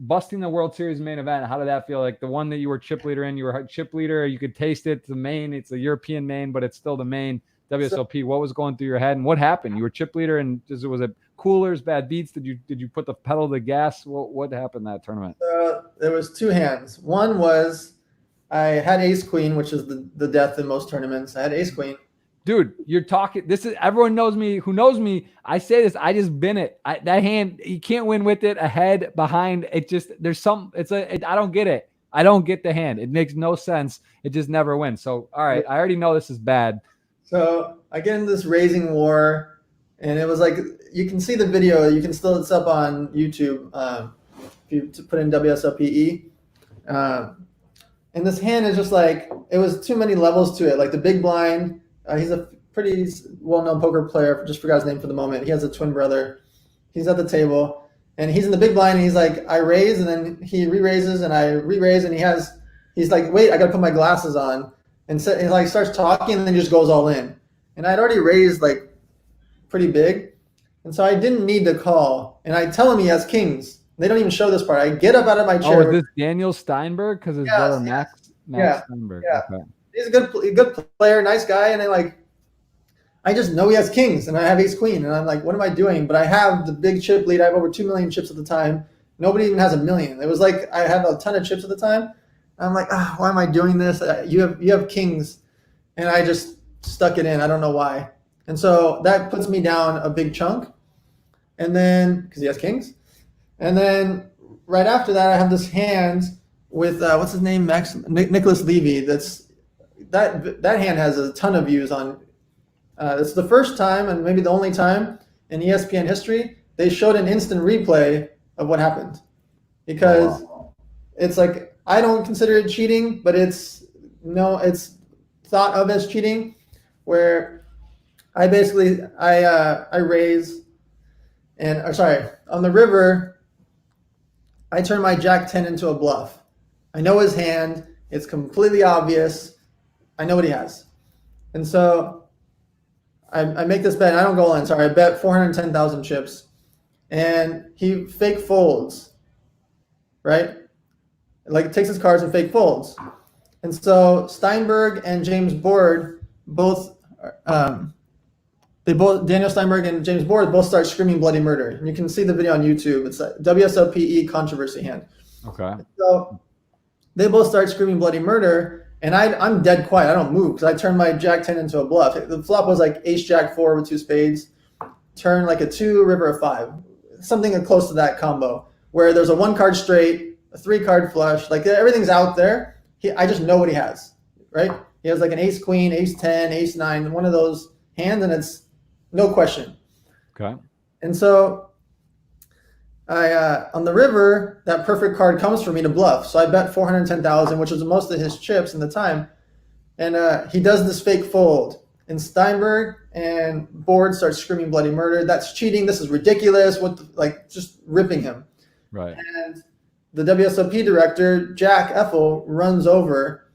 Busting the World Series main event. How did that feel? Like the one that you were chip leader in, you were chip leader. You could taste it. It's the main. It's a European main, but it's still the main. WSOP, what was going through your head and what happened? You were chip leader and was it coolers, bad beats? Did you put the pedal to the gas? What happened in that tournament? There was 2 hands. One was I had ace queen, which is the death in most tournaments. I had ace queen. Dude, you're talking. This is everyone knows me. Who knows me? I say this. I just bin it. That hand, you can't win with it. Ahead, behind. It just there's some. I don't get it. I don't get the hand. It makes no sense. It just never wins. So all right, I already know this is bad. So I get in this raising war, and it was like, you can see the video. It's up on YouTube if you put in WSOPE. And this hand is just like, it was too many levels to it. Like the big blind, he's a pretty well-known poker player. Just forgot his name for the moment. He has a twin brother. He's at the table, and he's in the big blind. And he's like, I raise, and then he re-raises, and I re-raise, and he's like, wait, I gotta put my glasses on, and so he like starts talking, and then just goes all in. And I'd already raised like pretty big, and so I didn't need to call. And I tell him he has kings. They don't even show this part. I get up out of my chair. Oh, is this Daniel Steinberg? Because his brother Max Steinberg. Yeah. Okay. He's a good player, nice guy, and I just know he has kings, and I have ace queen, and I'm like, what am I doing? But I have the big chip lead. I have over 2 million chips at the time. Nobody even has 1 million. It was like I had a ton of chips at the time. I'm like, why am I doing this? You have kings, and I just stuck it in. I don't know why. And so that puts me down a big chunk, and then because he has kings, and then right after that I have this hand with what's his name, Nicholas Levy. That hand has a ton of views on. It's the first time and maybe the only time in ESPN history they showed an instant replay of what happened, because it's like I don't consider it cheating, but it's thought of as cheating, where I basically I raise on the river I turn my Jack 10 into a bluff. I know his hand. It's completely obvious. I know what he has, and so I make this bet. And I don't go all in. Sorry, I bet 410,000 chips, and he fake folds, right? Like takes his cards and fake folds, and so Steinberg and James Board both, Daniel Steinberg and James Board both start screaming bloody murder. And you can see the video on YouTube. It's a WSOP controversy hand. Okay. So they both start screaming bloody murder. And I'm dead quiet. I don't move because I turned my Jack 10 into a bluff. The flop was like Ace Jack 4 with 2 spades, turn like a 2, river a 5, something close to that combo where there's a 1 card straight, a 3 card flush, like everything's out there. I just know what he has, right? He has like an ace queen, ace 10, ace 9, one of those hands, and it's no question. Okay. And so on the river, that perfect card comes for me to bluff. So I bet 410,000, which was most of his chips in the time. And he does this fake fold. And Steinberg and Board start screaming bloody murder. That's cheating. This is ridiculous. Just ripping him. Right. And the WSOP director, Jack Effel, runs over,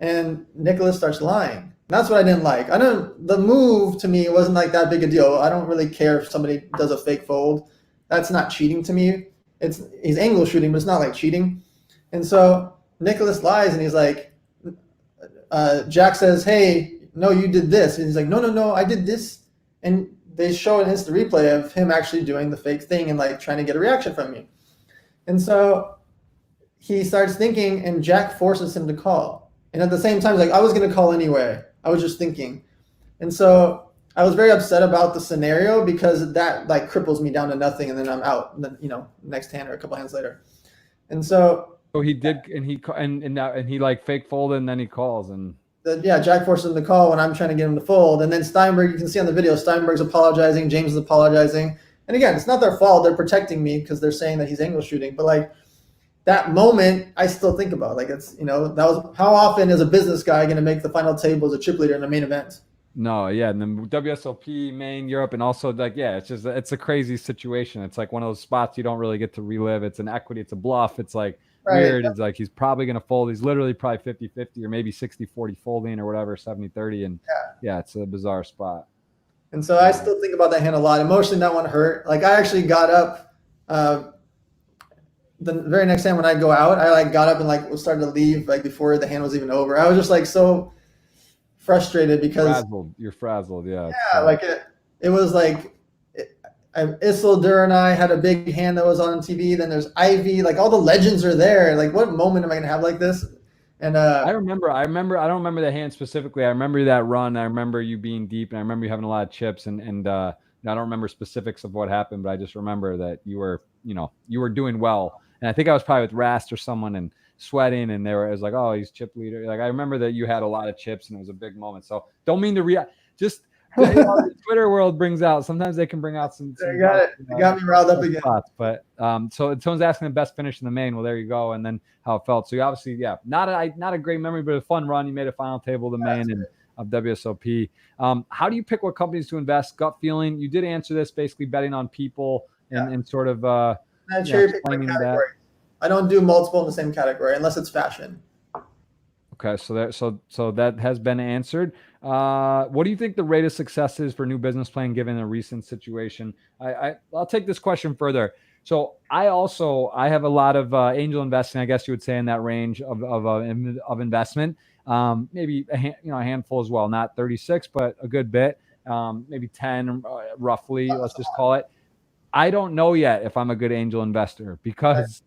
and Nicholas starts lying. And that's what I didn't like. The move to me wasn't like that big a deal. I don't really care if somebody does a fake fold. That's not cheating to me. He's angle shooting, but it's not like cheating. And so Nicholas lies, and he's like, Jack says, hey, no, you did this. And he's like, no, I did this. And they show an instant replay of him actually doing the fake thing and like trying to get a reaction from me. And so he starts thinking, and Jack forces him to call. And at the same time, he's like, I was going to call anyway. I was just thinking. And so I was very upset about the scenario because that like cripples me down to nothing, and then I'm out. And then, next hand or a couple hands later. And so he did, and he like fake folded, and then he calls, and Jack forces him to call when I'm trying to get him to fold. And then Steinberg, you can see on the video, Steinberg's apologizing, James is apologizing. And again, it's not their fault. They're protecting me because they're saying that he's angle shooting. But like that moment, I still think about it's that was how often is a business guy going to make the final table as a chip leader in the main event? No, yeah, and then WSOP, main Europe, and also it's a crazy situation. It's like one of those spots you don't really get to relive. It's an equity, it's a bluff. It's like weird. It's like he's probably going to fold. He's literally probably 50-50 or maybe 60-40 folding or whatever, 70-30, and it's a bizarre spot. And so I still think about that hand a lot. Emotionally, that one hurt. Like I actually got up the very next time when I go out, I got up and was starting to leave before the hand was even over. I was just so frustrated because you're frazzled. Yeah. It was Isildur and I had a big hand that was on TV. Then there's Ivy, all the legends are there. What moment am I going to have like this? And I remember, I don't remember the hand specifically. I remember that run. I remember you being deep, and I remember you having a lot of chips, and I don't remember specifics of what happened, but I just remember that you were doing well. And I think I was probably with Rast or someone and sweating, and it was like, oh, he's chip leader. I remember that you had a lot of chips, and it was a big moment. So don't mean to react. Just the Twitter world brings out. Sometimes they can bring out some. You got it. You got me riled up again. Spots. But so someone's asking the best finish in the main. Well, there you go. And then how it felt. So you obviously, not a great memory, but a fun run. You made a final table of the main of WSOP. How do you pick what companies to invest? Gut feeling. You did answer this basically betting on people. and sort of I cherry pick my explaining that. category. I don't do multiple in the same category unless it's fashion. Okay, so that has been answered. What do you think the rate of success is for new business plan given a recent situation? I'll take this question further. So I have a lot of angel investing, I guess you would say, in that range of investment. Maybe a handful as well, not 36, but a good bit. Maybe 10 roughly. Let's just call it. I don't know yet if I'm a good angel investor because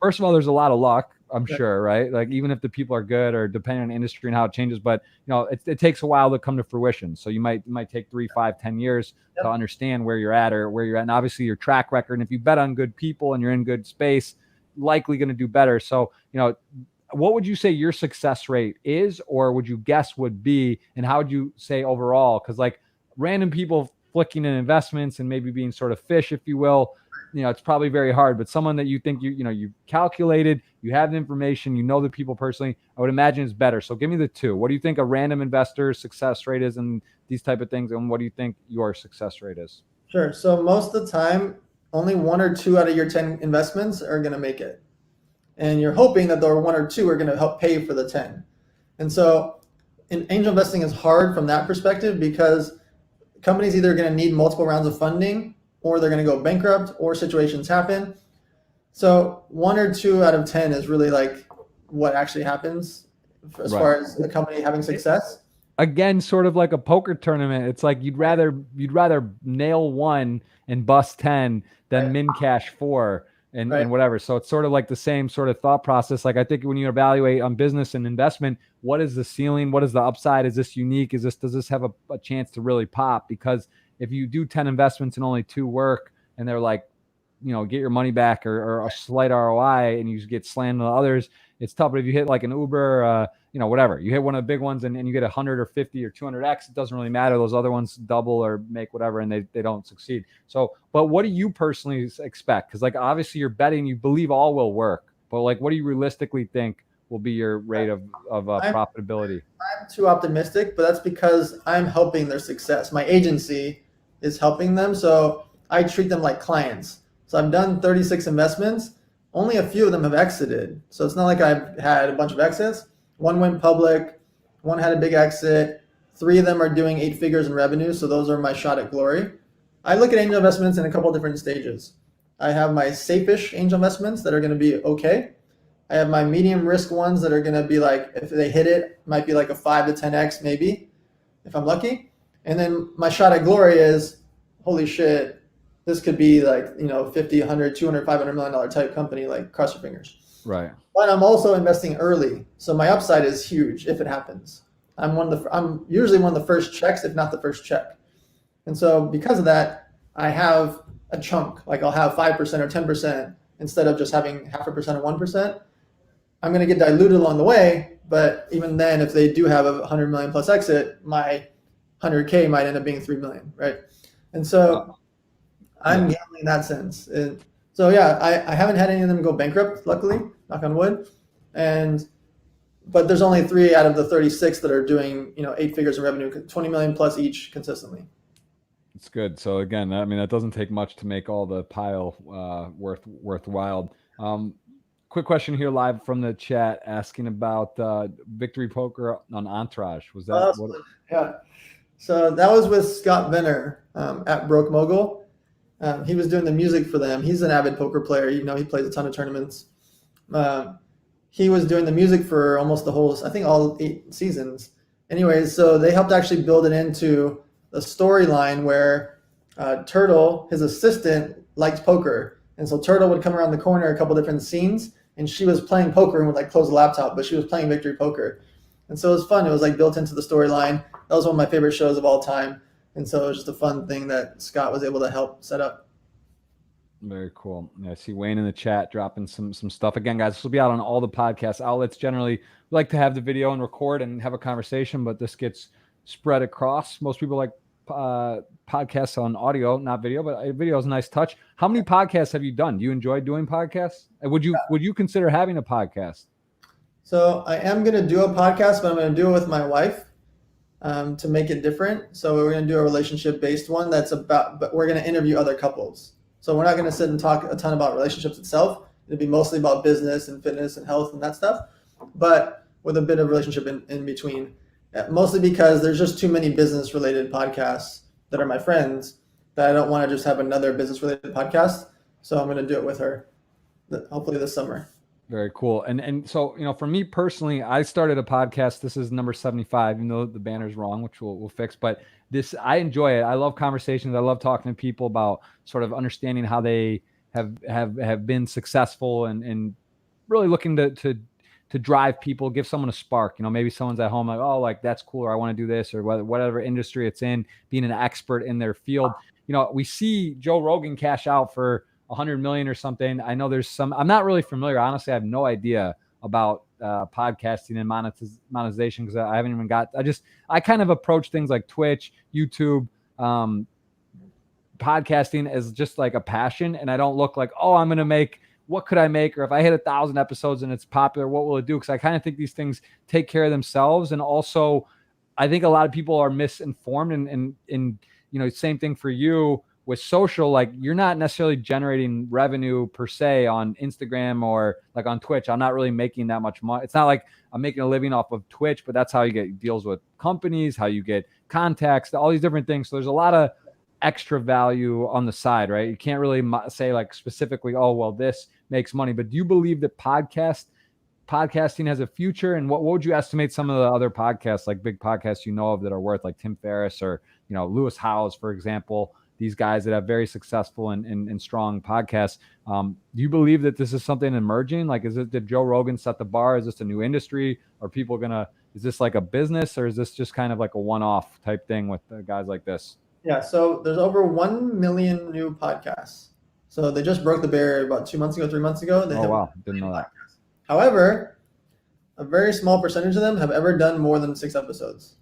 first of all, there's a lot of luck, I'm sure, right? Like even if the people are good or depending on industry and how it changes, but it takes a while to come to fruition. So you might take 3, 5, 10 years to understand where you're at or where you're at. And obviously your track record, and if you bet on good people and you're in good space, likely going to do better. So, what would you say your success rate is, or would you guess would be, and how would you say overall? Because like random people flicking in investments and maybe being sort of fish, if you will, it's probably very hard, but someone that you think you calculated, you have the information, the people personally, I would imagine is better. So give me the two. What do you think a random investor's success rate is and these type of things? And what do you think your success rate is? Sure. So most of the time, only 1 or 2 out of your 10 investments are going to make it. And you're hoping that the 1 or 2 are going to help pay for the 10. And so angel investing is hard from that perspective because companies either are going to need multiple rounds of funding or they're going to go bankrupt or situations happen. So 1 or 2 out of 10 is really like what actually happens as far as the company having success. Again, sort of like a poker tournament. It's like you'd rather nail 1 and bust 10 than min cash 4 and whatever. So it's sort of like the same sort of thought process. Like I think when you evaluate on business and investment, what is the ceiling? What is the upside? Is this unique? Does this have a chance to really pop? Because if you do 10 investments and only 2 work and they're like, get your money back or a slight ROI and you get slammed on others, it's tough. But if you hit like an Uber, whatever, you hit one of the big ones and you get 100 or 50 or 200X, it doesn't really matter. Those other ones double or make whatever and they don't succeed. So, but what do you personally expect? Because like obviously you're betting, you believe all will work, but like what do you realistically think will be your rate of profitability? I'm too optimistic, but that's because I'm helping their success. My agency is helping them. So I treat them like clients. So I've done 36 investments. Only a few of them have exited. So it's not like I've had a bunch of exits. 1 went public. 1 had a big exit. 3 of them are doing 8 figures in revenue. So those are my shot at glory. I look at angel investments in a couple different stages. I have my safe-ish angel investments that are going to be okay. I have my medium risk ones that are going to be like, if they hit it, might be like a 5 to 10X maybe, if I'm lucky. And then my shot at glory is, holy shit, this could be like, 50, 100, 200, $500 million type company, like cross your fingers. Right. But I'm also investing early. So my upside is huge if it happens. I'm usually one of the first checks, if not the first check. And so because of that, I have a chunk, like I'll have 5% or 10% instead of just having 0.5% or 1%. I'm going to get diluted along the way, but even then, if they do have a 100 million plus exit, my 100K might end up being 3 million, right? And so I'm gambling in that sense. And so yeah, I haven't had any of them go bankrupt, luckily, knock on wood. But there's only 3 out of the 36 that are doing 8 figures in revenue, 20 million plus each consistently. It's good. So again, I mean, that doesn't take much to make all the pile worthwhile. Quick question here live from the chat asking about Victory Poker on Entourage. Was that what? Yeah. So that was with Scott Venner at Broke Mogul. He was doing the music for them. He's an avid poker player. He plays a ton of tournaments. He was doing the music for almost the whole, I think all 8 seasons. Anyways, so they helped actually build it into the storyline where Turtle, his assistant, liked poker. And so Turtle would come around the corner a couple different scenes, and she was playing poker and would like close the laptop, but she was playing Victory Poker. And so it was fun. It was like built into the storyline. That was one of my favorite shows of all time. And so it was just a fun thing that Scott was able to help set up. Very cool. Yeah, I see Wayne in the chat dropping some stuff. Again, guys, this will be out on all the podcast outlets. Generally, we like to have the video and record and have a conversation, but this gets spread across. Most people like podcasts on audio, not video, but video is a nice touch. How many podcasts have you done? Do you enjoy doing podcasts? And would you consider having a podcast? So I am going to do a podcast, but I'm going to do it with my wife to make it different. So we're going to do a relationship-based one but we're going to interview other couples. So we're not going to sit and talk a ton about relationships itself. It'll be mostly about business and fitness and health and that stuff, but with a bit of relationship in between. Mostly because there's just too many business related podcasts that are my friends that I don't want to just have another business related podcast. So I'm going to do it with her, hopefully this summer. Very cool. And so, you know, for me personally, I started a podcast. This is number 75, even though the banner's wrong, which we'll fix. But this, I enjoy it. I love conversations. I love talking to people about sort of understanding how they have been successful and really looking to drive people, give someone a spark. You know, maybe someone's at home like, oh, like that's cool, or I want to do this, or whatever industry it's in, being an expert in their field. You know, we see Joe Rogan cash out for 100 million or something. I know there's some, I'm not really familiar. Honestly, I have no idea about podcasting and monetization because I haven't even I kind of approach things like Twitch, YouTube, podcasting as just like a passion. And I don't look like, oh, I'm going to make, what could I make? Or if I hit 1,000 episodes and it's popular, what will it do? Because I kind of think these things take care of themselves. And also, I think a lot of people are misinformed. And you know, same thing for you with social. Like, you're not necessarily generating revenue per se on Instagram or like on Twitch. I'm not really making that much money. It's not like I'm making a living off of Twitch, but that's how you get deals with companies, how you get contacts, all these different things. So there's a lot of extra value on the side, right? You can't really say like specifically, oh, well, this makes money. But do you believe that podcasting has a future? And what would you estimate some of the other podcasts, like big podcasts you know of, that are worth, like Tim Ferriss or, you know, Lewis Howes, for example, these guys that have very successful and strong podcasts. Do you believe that this is something emerging? Like, did Joe Rogan set the bar? Is this a new industry? Are people is this like a business, or is this just kind of like a one-off type thing with guys like this? Yeah. So there's over 1 million new podcasts. So they just broke the barrier about 2 months ago, 3 months ago. Oh, wow. Didn't know that. However, a very small percentage of them have ever done more than 6 episodes.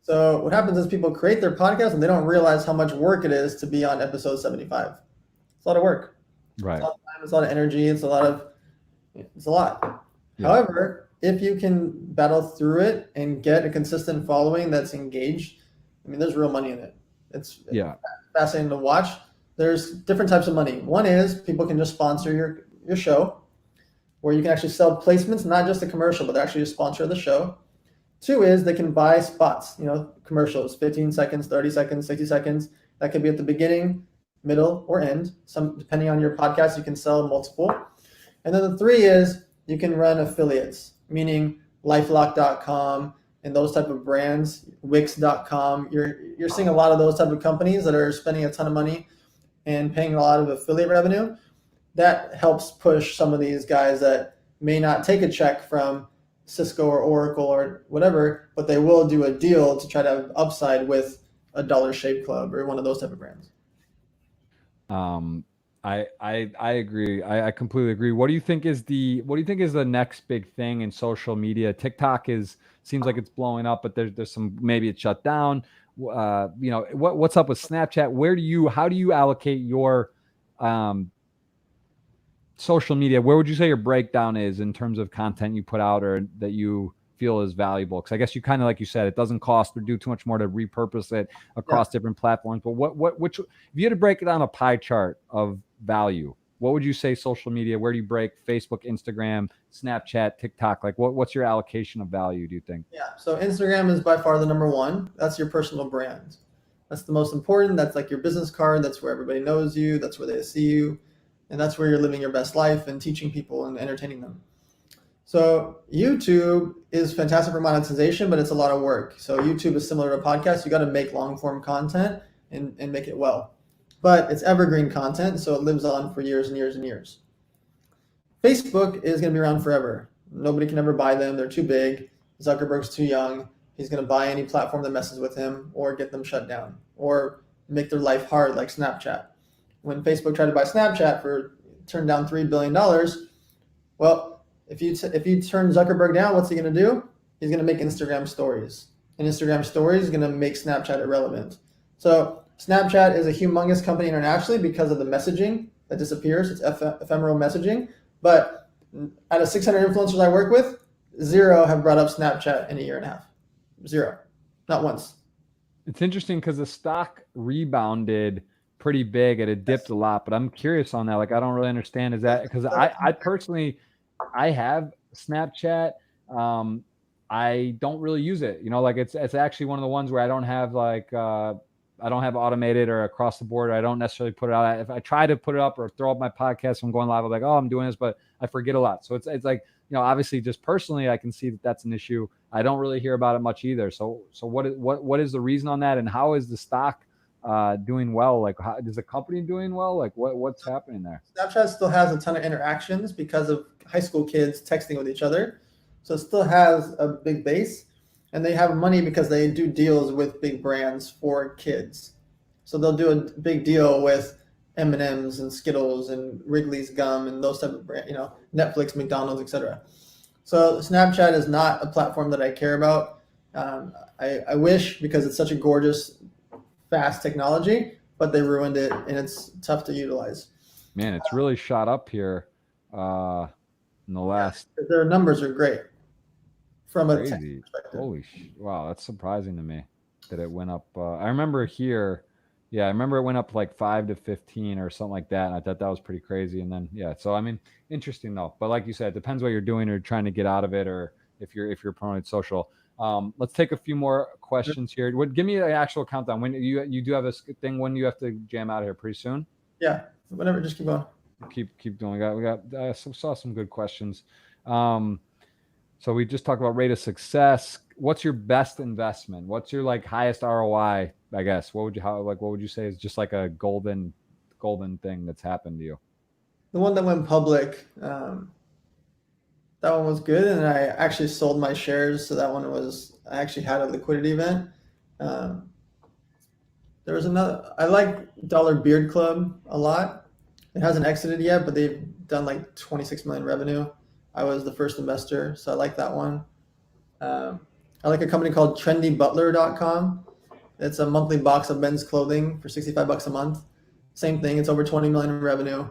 So what happens is people create their podcast and they don't realize how much work it is to be on episode 75. It's a lot of work. Right. It's a lot of time, it's a lot of energy. It's a lot. Yeah. However, if you can battle through it and get a consistent following that's engaged, I mean, there's real money in it. It's fascinating to watch. There's different types of money. One is people can just sponsor your show, where you can actually sell placements, not just a commercial, but they're actually a sponsor of the show. 2 is they can buy spots, you know, commercials, 15 seconds, 30 seconds, 60 seconds. That could be at the beginning, middle, or end. Some, depending on your podcast, you can sell multiple. And then the 3 is you can run affiliates, meaning lifelock.com and those type of brands, wix.com. You're seeing a lot of those type of companies that are spending a ton of money and paying a lot of affiliate revenue. That helps push some of these guys that may not take a check from Cisco or Oracle or whatever, but they will do a deal to try to have upside with a Dollar Shave Club or one of those type of brands. I agree. I completely agree. What do you think is the next big thing in social media? TikTok seems like it's blowing up, but there's some, maybe it's shut down. You know, what's up with Snapchat? How do you allocate your social media? Where would you say your breakdown is in terms of content you put out or that you feel is valuable? Because I guess you kind of, like you said, it doesn't cost or do too much more to repurpose it across different platforms. But which, if you had to break it down a pie chart of value, what would you say social media? Where do you break Facebook, Instagram, Snapchat, TikTok? Like what's your allocation of value, do you think? Yeah. So Instagram is by far the number 1. That's your personal brand. That's the most important. That's like your business card. That's where everybody knows you. That's where they see you. And that's where you're living your best life and teaching people and entertaining them. So YouTube is fantastic for monetization, but it's a lot of work. So YouTube is similar to a podcast. You got to make long form content and make it well. But it's evergreen content, so it lives on for years and years and years. Facebook is going to be around forever. Nobody can ever buy them. They're too big. Zuckerberg's too young. He's going to buy any platform that messes with him or get them shut down or make their life hard like Snapchat. When Facebook tried to buy Snapchat turned down $3 billion, well, if you turn Zuckerberg down, what's he going to do? He's going to make Instagram stories. And Instagram stories is going to make Snapchat irrelevant. So Snapchat is a humongous company internationally because of the messaging that disappears. It's ephemeral messaging. But out of 600 influencers I work with, 0 have brought up Snapchat in a year and a half. 0. Not once. It's interesting because the stock rebounded pretty big. It had dipped a lot, but I'm curious on that. Like, I don't really understand. Is that because I personally, I have Snapchat. I don't really use it. You know, like it's actually one of the ones where I don't have like I don't have automated or across the board. I don't necessarily put it out. If I try to put it up or throw up my podcast, I'm going live. I'm like, oh, I'm doing this, but I forget a lot. So it's like, you know, obviously just personally, I can see that that's an issue. I don't really hear about it much either. So what is the reason on that, and how is the stock doing well? Like, how, is the company doing well? Like, what's happening there? Snapchat still has a ton of interactions because of high school kids texting with each other. So it still has a big base, and they have money because they do deals with big brands for kids. So they'll do a big deal with M&Ms and Skittles and Wrigley's gum and those type of brand, you know, Netflix, McDonald's, etc. So Snapchat is not a platform that I care about. I wish, because it's such a gorgeous, fast technology, but they ruined it, and it's tough to utilize. Man, it's really shot up here in the last. Yeah, their numbers are great from a tech Crazy. perspective. Holy wow, that's surprising to me that it went up. I remember here, yeah, I remember it went up like 5 to 15 or something like that, and I thought that was pretty crazy. And then yeah, so I mean, interesting though. But like you said, it depends what you're doing or trying to get out of it, or if you're promoting social. Let's take a few more questions here. Give me an actual countdown. When you do have a thing when you have to jam out of here pretty soon? Yeah, whatever. Just keep going. Keep doing. We got saw some good questions. So we just talked about rate of success. What's your best investment? What's your like highest ROI? I guess. What would you say is just like a golden thing that's happened to you? The one that went public, that one was good, and I actually sold my shares. So that one was, I actually had a liquidity event. There was another. I like Dollar Beard Club a lot. It hasn't exited yet, but they've done like 26 million revenue. I was the first investor, so I like that one. I like a company called TrendyButler.com. It's a monthly box of men's clothing for $65 a month. Same thing. It's over 20 million in revenue.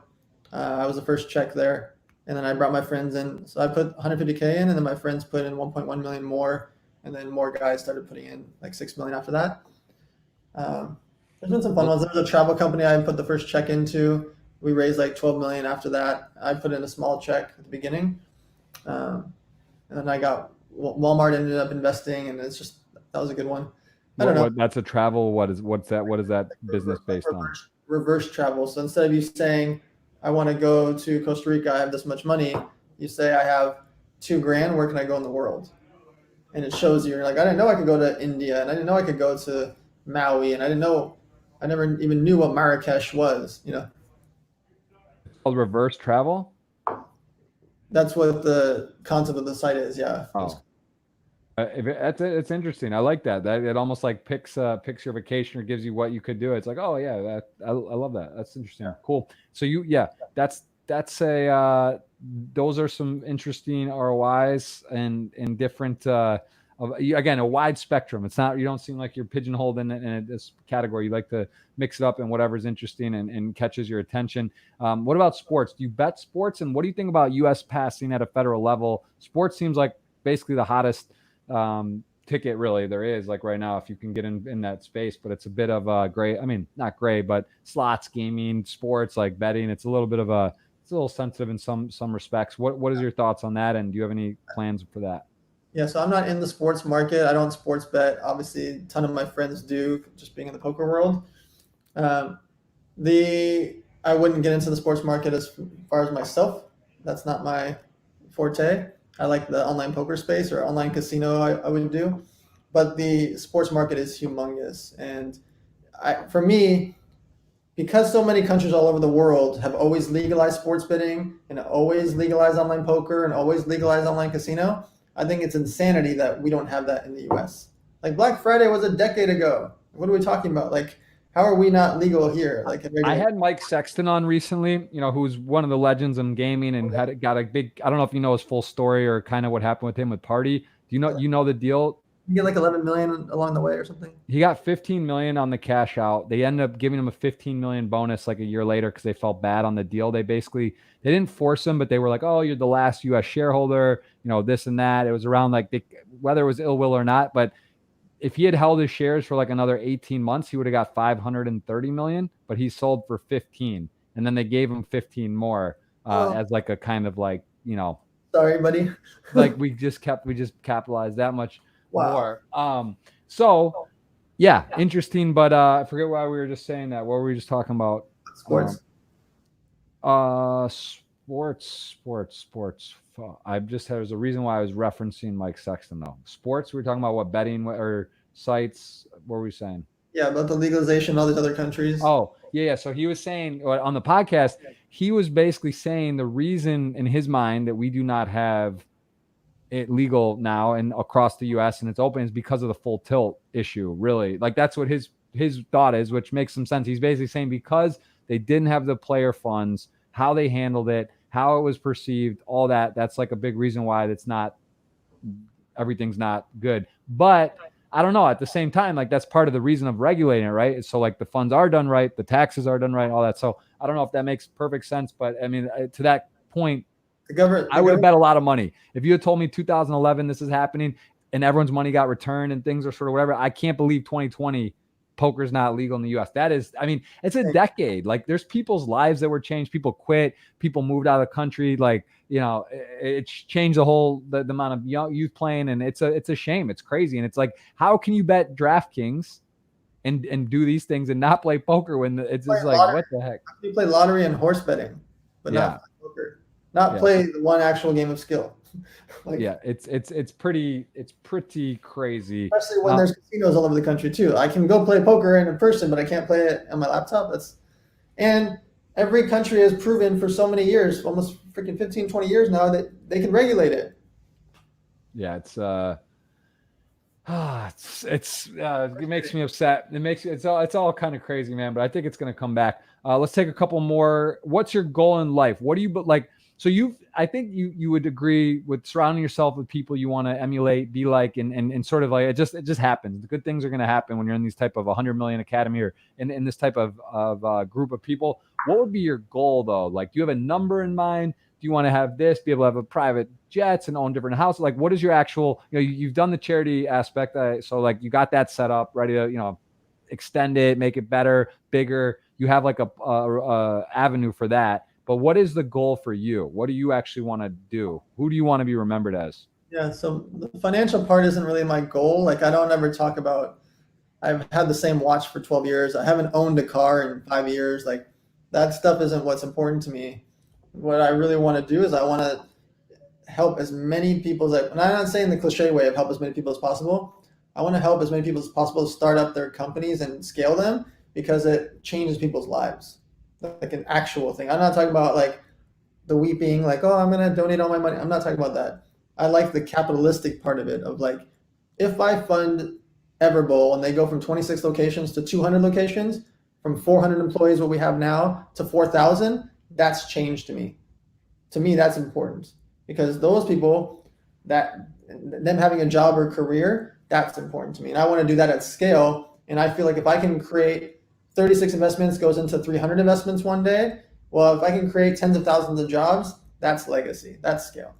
I was the first check there, and then I brought my friends in. So I put 150K in, and then my friends put in 1.1 million more, and then more guys started putting in like 6 million after that. There's been some fun ones. There was a travel company I put the first check into. We raised like 12 million after that. I put in a small check at the beginning. And then I got Walmart ended up investing, and it's just, that was a good one. I don't know. That's a travel. What's that? What is that business based on? Reverse travel. So instead of you saying, I want to go to Costa Rica, I have this much money, you say, I have $2,000, where can I go in the world? And it shows you, you're like, I didn't know I could go to India, and I didn't know I could go to Maui, and I never even knew what Marrakesh was, you know. It's called reverse travel? That's what the concept of the site is, yeah. Oh. It's interesting. I like that. That it almost like picks your vacation or gives you what you could do. It's like, oh yeah, I love that. That's interesting. Yeah. Cool. So that's those are some interesting ROIs and different again, a wide spectrum. It's not, you don't seem like you're pigeonholed in this category. You like to mix it up in whatever's interesting and catches your attention. What about sports? Do you bet sports? And what do you think about U.S. passing at a federal level? Sports seems like basically the hottest ticket really there is, like right now, if you can get in that space. But it's a bit of a gray. I mean, not gray, but slots, gaming, sports, like betting. It's a little sensitive in some respects. What is your thoughts on that? And do you have any plans for that? Yeah, so I'm not in the sports market. I don't sports bet. Obviously, a ton of my friends do, just being in the poker world. I wouldn't get into the sports market as far as myself. That's not my forte. I like the online poker space or online casino I would do. But the sports market is humongous. And for me, because so many countries all over the world have always legalized sports betting and always legalized online poker and always legalized online casino, I think it's insanity that we don't have that in the US. Like Black Friday was a decade ago. What are we talking about? Like, how are we not legal here? Like, I had Mike Sexton on recently, who's one of the legends in gaming and got a big, I don't know if you know his full story or kind of what happened with him with Party. Do you know the deal? You get like 11 million along the way or something. He got 15 million on the cash out. They ended up giving him a 15 million bonus like a year later because they felt bad on the deal. They didn't force him, but they were like, oh, you're the last US shareholder, this and that. It was around like whether it was ill will or not, but if he had held his shares for like another 18 months, he would have got 530 million, but he sold for 15. And then they gave him 15 more as like a kind of like, you know, sorry, buddy. like we just capitalized that much Wow. more. So yeah, interesting. But I forget why we were just saying that. What were we just talking about? Sports. Sports. I just there's a reason why I was referencing Mike Sexton though. Sports. We were talking about what betting or sites. What were we saying? Yeah, about the legalization in all these other countries. Oh, yeah. So he was saying on the podcast, he was basically saying the reason in his mind that we do not have it legal now and across the US and it's open is because of the full tilt issue, really. Like that's what his thought is, which makes some sense. He's basically saying because they didn't have the player funds, how they handled it, how it was perceived, all that, that's like a big reason why everything's not good. But I don't know, at the same time, like that's part of the reason of regulating it, right? So like the funds are done right, the taxes are done right, all that. So I don't know if that makes perfect sense, but I mean, to that point, I would have bet a lot of money. If you had told me 2011 this is happening and everyone's money got returned and things are sort of whatever, I can't believe 2020 poker's not legal in the US. That is, I mean, it's a decade. Like there's people's lives that were changed. People quit. People moved out of the country. Like, you know, it's changed the amount of youth playing, and it's a shame. It's crazy. And it's like, how can you bet DraftKings and do these things and not play poker when it's just like, lottery. What the heck? You play lottery and horse betting, but not poker. Not play the one actual game of skill. Like, yeah, it's pretty crazy. Especially when there's casinos all over the country too. I can go play poker in person, but I can't play it on my laptop. And every country has proven for so many years, almost freaking 15, 20 years now, that they can regulate it. Yeah, it makes me upset. It's all kind of crazy, man. But I think it's gonna come back. Let's take a couple more. What's your goal in life? What do you like? So I think you would agree with surrounding yourself with people you want to emulate, be like, and sort of like it just happens. The good things are going to happen when you're in these type of 100 million academy or in this type of group of people. What would be your goal though? Like, do you have a number in mind? Do you want to have this? Be able to have a private jets and own different houses? Like, what is your actual? You know, you've done the charity aspect, so like you got that set up, ready to extend it, make it better, bigger. You have like a avenue for that. But what is the goal for you? What do you actually want to do? Who do you want to be remembered as? Yeah, so the financial part isn't really my goal. Like I don't ever talk about, I've had the same watch for 12 years. I haven't owned a car in 5 years. Like that stuff isn't what's important to me. What I really want to do is I want to help as many people and I'm not saying the cliche way of help as many people as possible. I want to help as many people as possible start up their companies and scale them because it changes people's lives. Like an actual thing. I'm not talking about like the weeping, like, oh, I'm going to donate all my money. I'm not talking about that. I like the capitalistic part of it of like, if I fund Everbowl and they go from 26 locations to 200 locations, from 400 employees, what we have now, to 4,000, that's change to me. To me, that's important because those people, that them having a job or career, that's important to me. And I want to do that at scale. And I feel like if I can create 36 investments goes into 300 investments one day. Well, if I can create tens of thousands of jobs, that's legacy. That's scale.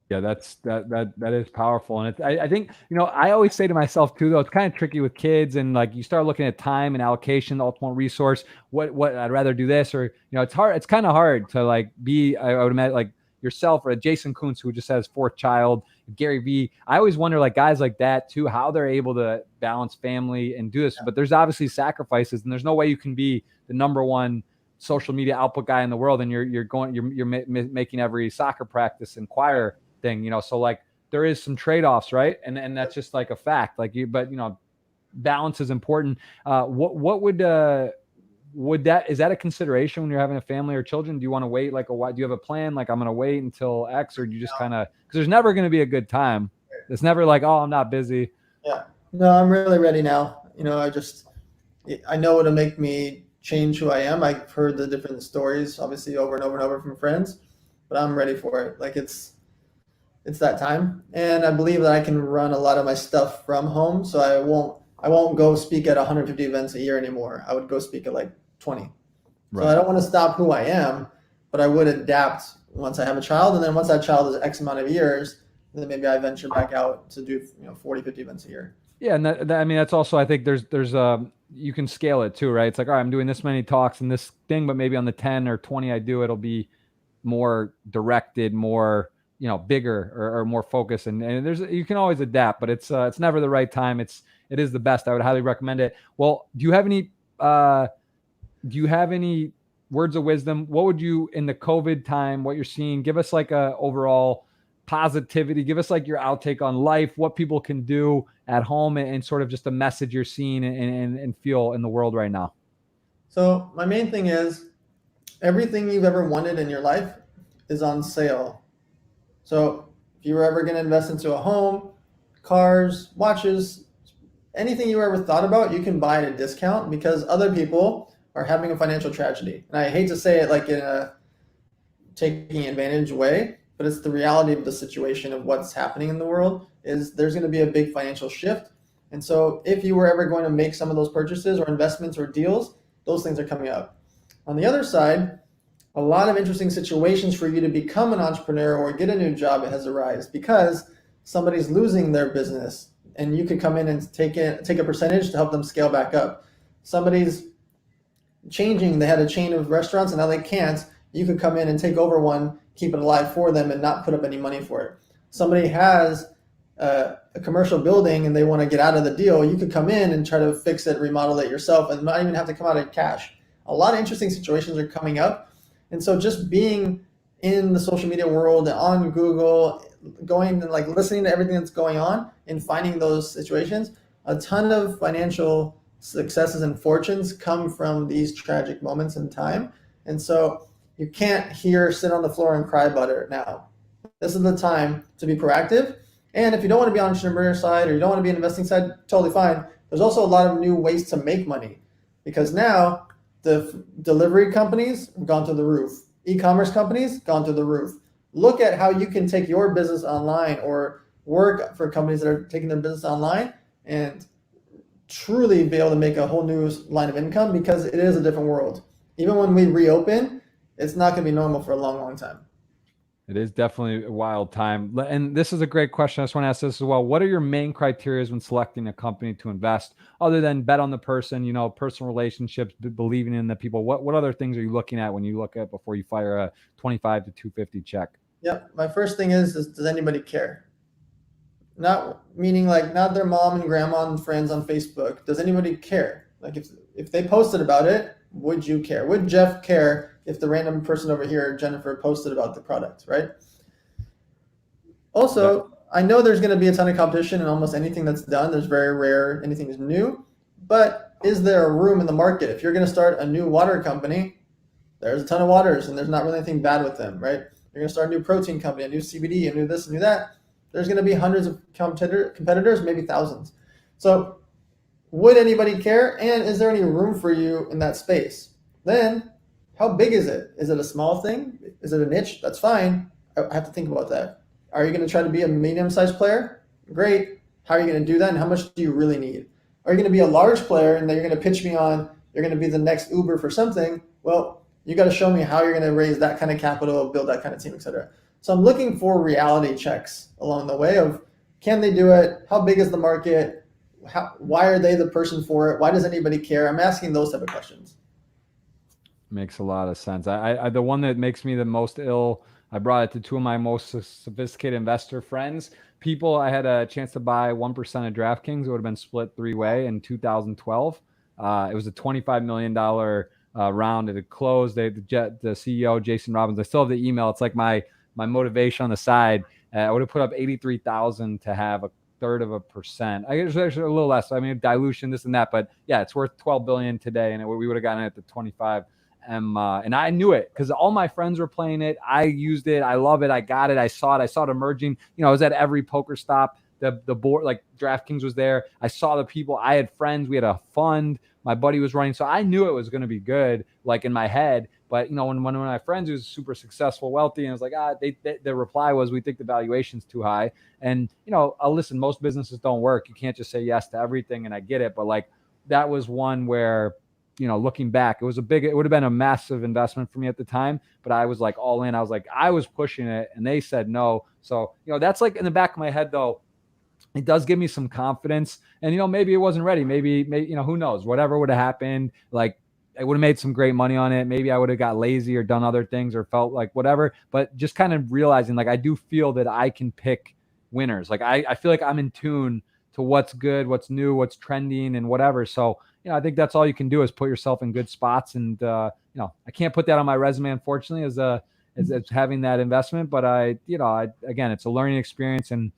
Yeah, that is powerful. And I think, I always say to myself too, though, it's kind of tricky with kids and like you start looking at time and allocation, the ultimate resource, what I'd rather do this or, it's hard. It's kind of hard to like I would imagine like yourself or Jason Kuntz, who just has 4th child, Gary Vee. I always wonder like guys like that too, how they're able to balance family and do this, but there's obviously sacrifices and there's no way you can be the number one social media output guy in the world. And you're making every soccer practice and choir thing, so like there is some trade-offs, right? And that's just like a fact, like but balance is important. What is that a consideration when you're having a family or children? Do you want to wait like do you have a plan? Like I'm going to wait until X, or do you just kind of, because there's never going to be a good time. It's never like, oh, I'm not busy. Yeah, no, I'm really ready now. I know it'll make me change who I am. I've heard the different stories, obviously over and over and over from friends, but I'm ready for it. Like it's that time. And I believe that I can run a lot of my stuff from home. So I won't go speak at 150 events a year anymore. I would go speak at like 20. Right. So I don't want to stop who I am, but I would adapt once I have a child. And then once that child is X amount of years, then maybe I venture back out to do 40, 50 events a year. Yeah, and I mean, that's also, I think there's you can scale it too, right? It's like, all right, I'm doing this many talks and this thing, but maybe on the 10 or 20 I do, it'll be more directed, more, bigger, or more focused. And there's, you can always adapt, but it's never the right time. It is the best. I would highly recommend it. Well, do you have any words of wisdom? What would you, in the COVID time, what you're seeing, give us like a overall positivity, give us like your outtake on life, what people can do at home, and sort of just a message you're seeing and feel in the world right now. So my main thing is everything you've ever wanted in your life is on sale. So if you were ever going to invest into a home, cars, watches, anything you ever thought about, you can buy at a discount because other people are having a financial tragedy. And I hate to say it like in a taking advantage way, but it's the reality of the situation of what's happening in the world is there's going to be a big financial shift. And so if you were ever going to make some of those purchases or investments or deals, those things are coming up. On the other side, a lot of interesting situations for you to become an entrepreneur or get a new job has arisen because somebody's losing their business and you could come in and take a percentage to help them scale back up. Somebody's changing, they had a chain of restaurants and now they can't. You could come in and take over one, keep it alive for them and not put up any money for it. Somebody has a commercial building and they want to get out of the deal. You could come in and try to fix it, remodel it yourself and not even have to come out of cash. A lot of interesting situations are coming up. And so just being in the social media world, on Google, going and like listening to everything that's going on and finding those situations, a ton of financial successes and fortunes come from these tragic moments in time. And so you can't sit on the floor and cry about it now. This is the time to be proactive. And if you don't want to be on the entrepreneur side or you don't want to be on the investing side, totally fine. There's also a lot of new ways to make money because now the delivery companies have gone through the roof. E-commerce companies gone through the roof. Look at how you can take your business online or work for companies that are taking their business online and truly be able to make a whole new line of income because it is a different world. Even when we reopen, it's not going to be normal for a long, long time. It is definitely a wild time. And this is a great question. I just want to ask this as well. What are your main criteria when selecting a company to invest other than bet on the person, personal relationships, believing in the people? What other things are you looking at when you look at before you fire a 25 to 250 check? Yep. My first thing is does anybody care? Not meaning like not their mom and grandma and friends on Facebook. Does anybody care? Like if they posted about it, would you care? Would Jeff care if the random person over here, Jennifer, posted about the product, right? Also, I know there's going to be a ton of competition in almost anything that's done. There's very rare anything is new, but is there a room in the market? If you're going to start a new water company, there's a ton of waters and there's not really anything bad with them, right? You're going to start a new protein company, a new CBD, a new this, a new that. There's going to be hundreds of competitors, maybe thousands. So would anybody care? And is there any room for you in that space? Then how big is it? Is it a small thing? Is it a niche? That's fine. I have to think about that. Are you going to try to be a medium-sized player? Great. How are you going to do that? And how much do you really need? Are you going to be a large player and then you're going to pitch me on, you're going to be the next Uber for something? Well, you got to show me how you're going to raise that kind of capital, build that kind of team, et cetera. So I'm looking for reality checks along the way of can they do it? How big is the market? Why are they the person for it? Why does anybody care? I'm asking those type of questions. Makes a lot of sense. I the one that makes me the most ill, I brought it to two of my most sophisticated investor friends. People, I had a chance to buy 1% of DraftKings. It would have been split three-way in 2012. It was a $25 million round. It had closed. The CEO, Jason Robbins, I still have the email. It's like my motivation on the side. I would have put up 83,000 to have a third of a percent. I guess there's a little less. I mean, dilution, this and that, but yeah, it's worth 12 billion today, and we would have gotten it at the 25. And I knew it because all my friends were playing it. I used it. I love it. I got it. I saw it emerging. I was at every poker stop. The board, like DraftKings was there. I saw the people. I had friends. We had a fund. My buddy was running. So I knew it was going to be good, like in my head. But, when one of my friends who's super successful, wealthy, and I was like, the reply was, we think the valuation's too high. And, listen, most businesses don't work. You can't just say yes to everything. And I get it. But like, that was one where, looking back, it would have been a massive investment for me at the time, but I was like all in. I was pushing it and they said no. So, that's like in the back of my head though. it does give me some confidence. And, maybe it wasn't ready. Maybe, who knows, whatever would have happened. Like, I would have made some great money on it. Maybe I would have got lazy or done other things or felt like whatever, but just kind of realizing, like, I do feel that I can pick winners. Like, I feel like I'm in tune to what's good, what's new, what's trending and whatever. So, I think that's all you can do is put yourself in good spots. And, I can't put that on my resume, unfortunately, as having that investment, but again, it's a learning experience, and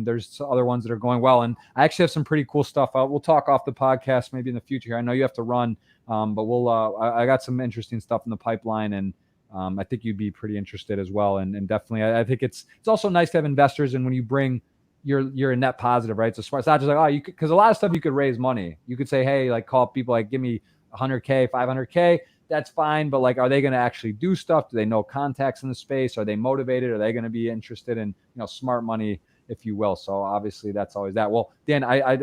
there's other ones that are going well. And I actually have some pretty cool stuff out. We'll talk off the podcast maybe in the future. I know you have to run, but I got some interesting stuff in the pipeline, and I think you'd be pretty interested as well. And definitely, I think it's also nice to have investors. And when you bring, you're a net positive, right? So it's not just like, because a lot of stuff you could raise money. You could say, hey, like, call people, like, give me 100K, 500K. That's fine. But, like, are they going to actually do stuff? Do they know contacts in the space? Are they motivated? Are they going to be interested in, smart money, if you will? So obviously that's always that. Well, Dan, I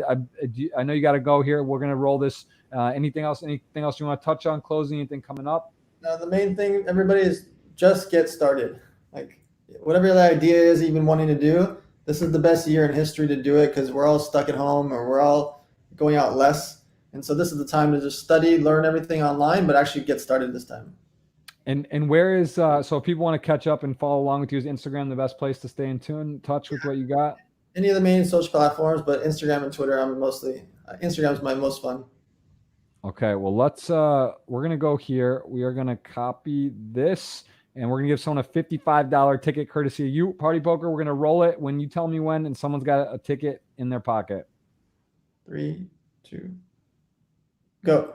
know you got to go here. We're going to roll this. Anything else you want to touch on? Closing, anything coming up? No, the main thing, everybody, is just get started. Like, whatever the idea is you've been wanting to do, this is the best year in history to do it, because we're all stuck at home or we're all going out less. And so this is the time to just study, learn everything online, but actually get started this time. And where is, so if people want to catch up and follow along with you, is Instagram the best place to stay in touch with what you got? Any of the main social platforms, but Instagram and Twitter, I'm mostly, Instagram's my most fun. Okay, well, we're going to go here. We are going to copy this, and we're going to give someone a $55 ticket courtesy of you, Party Poker. We're going to roll it when you tell me when, and someone's got a ticket in their pocket. 3, 2, go.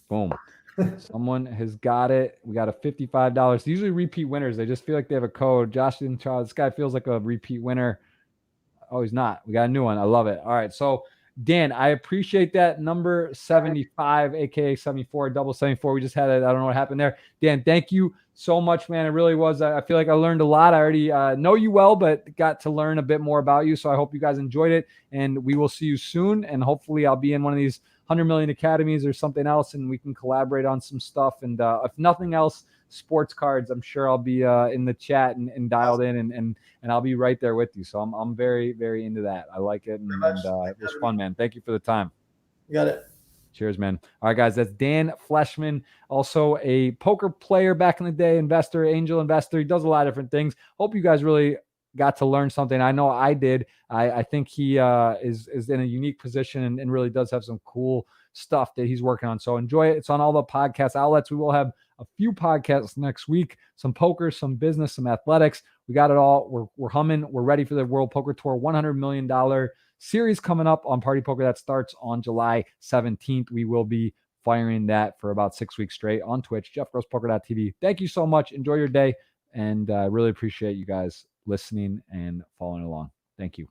Boom. Someone has got it. We got a $55. Usually repeat winners. They just feel like they have a code. Josh didn't try. This guy feels like a repeat winner. Oh, he's not. We got a new one. I love it. All right. So, Dan, I appreciate that. Number 75, aka 74, double 74. We just had it. I don't know what happened there. Dan, thank you so much, man. It really was. I feel like I learned a lot. I already know you well, but got to learn a bit more about you. So I hope you guys enjoyed it, and we will see you soon. And hopefully I'll be in one of these 100 million academies or something else, and we can collaborate on some stuff. And if nothing else, sports cards, I'm sure I'll be in the chat and dialed in, and I'll be right there with you. So I'm very, very into that. I like it, and it was fun, man. Thank you for the time. You got it. Cheers, man. All right, guys, that's Dan Fleyshman, also a poker player back in the day, investor, angel investor. He does a lot of different things. Hope you guys really got to learn something. I know I did. I think he is in a unique position and really does have some cool stuff that he's working on. So enjoy it. It's on all the podcast outlets. We will have a few podcasts next week, some poker, some business, some athletics. We got it all. We're humming. We're ready for the World Poker Tour $100 million series coming up on Party Poker. That starts on July 17th. We will be firing that for about 6 weeks straight on Twitch, jeffgrosspoker.tv. Thank you so much. Enjoy your day. And I really appreciate you guys listening and following along. Thank you.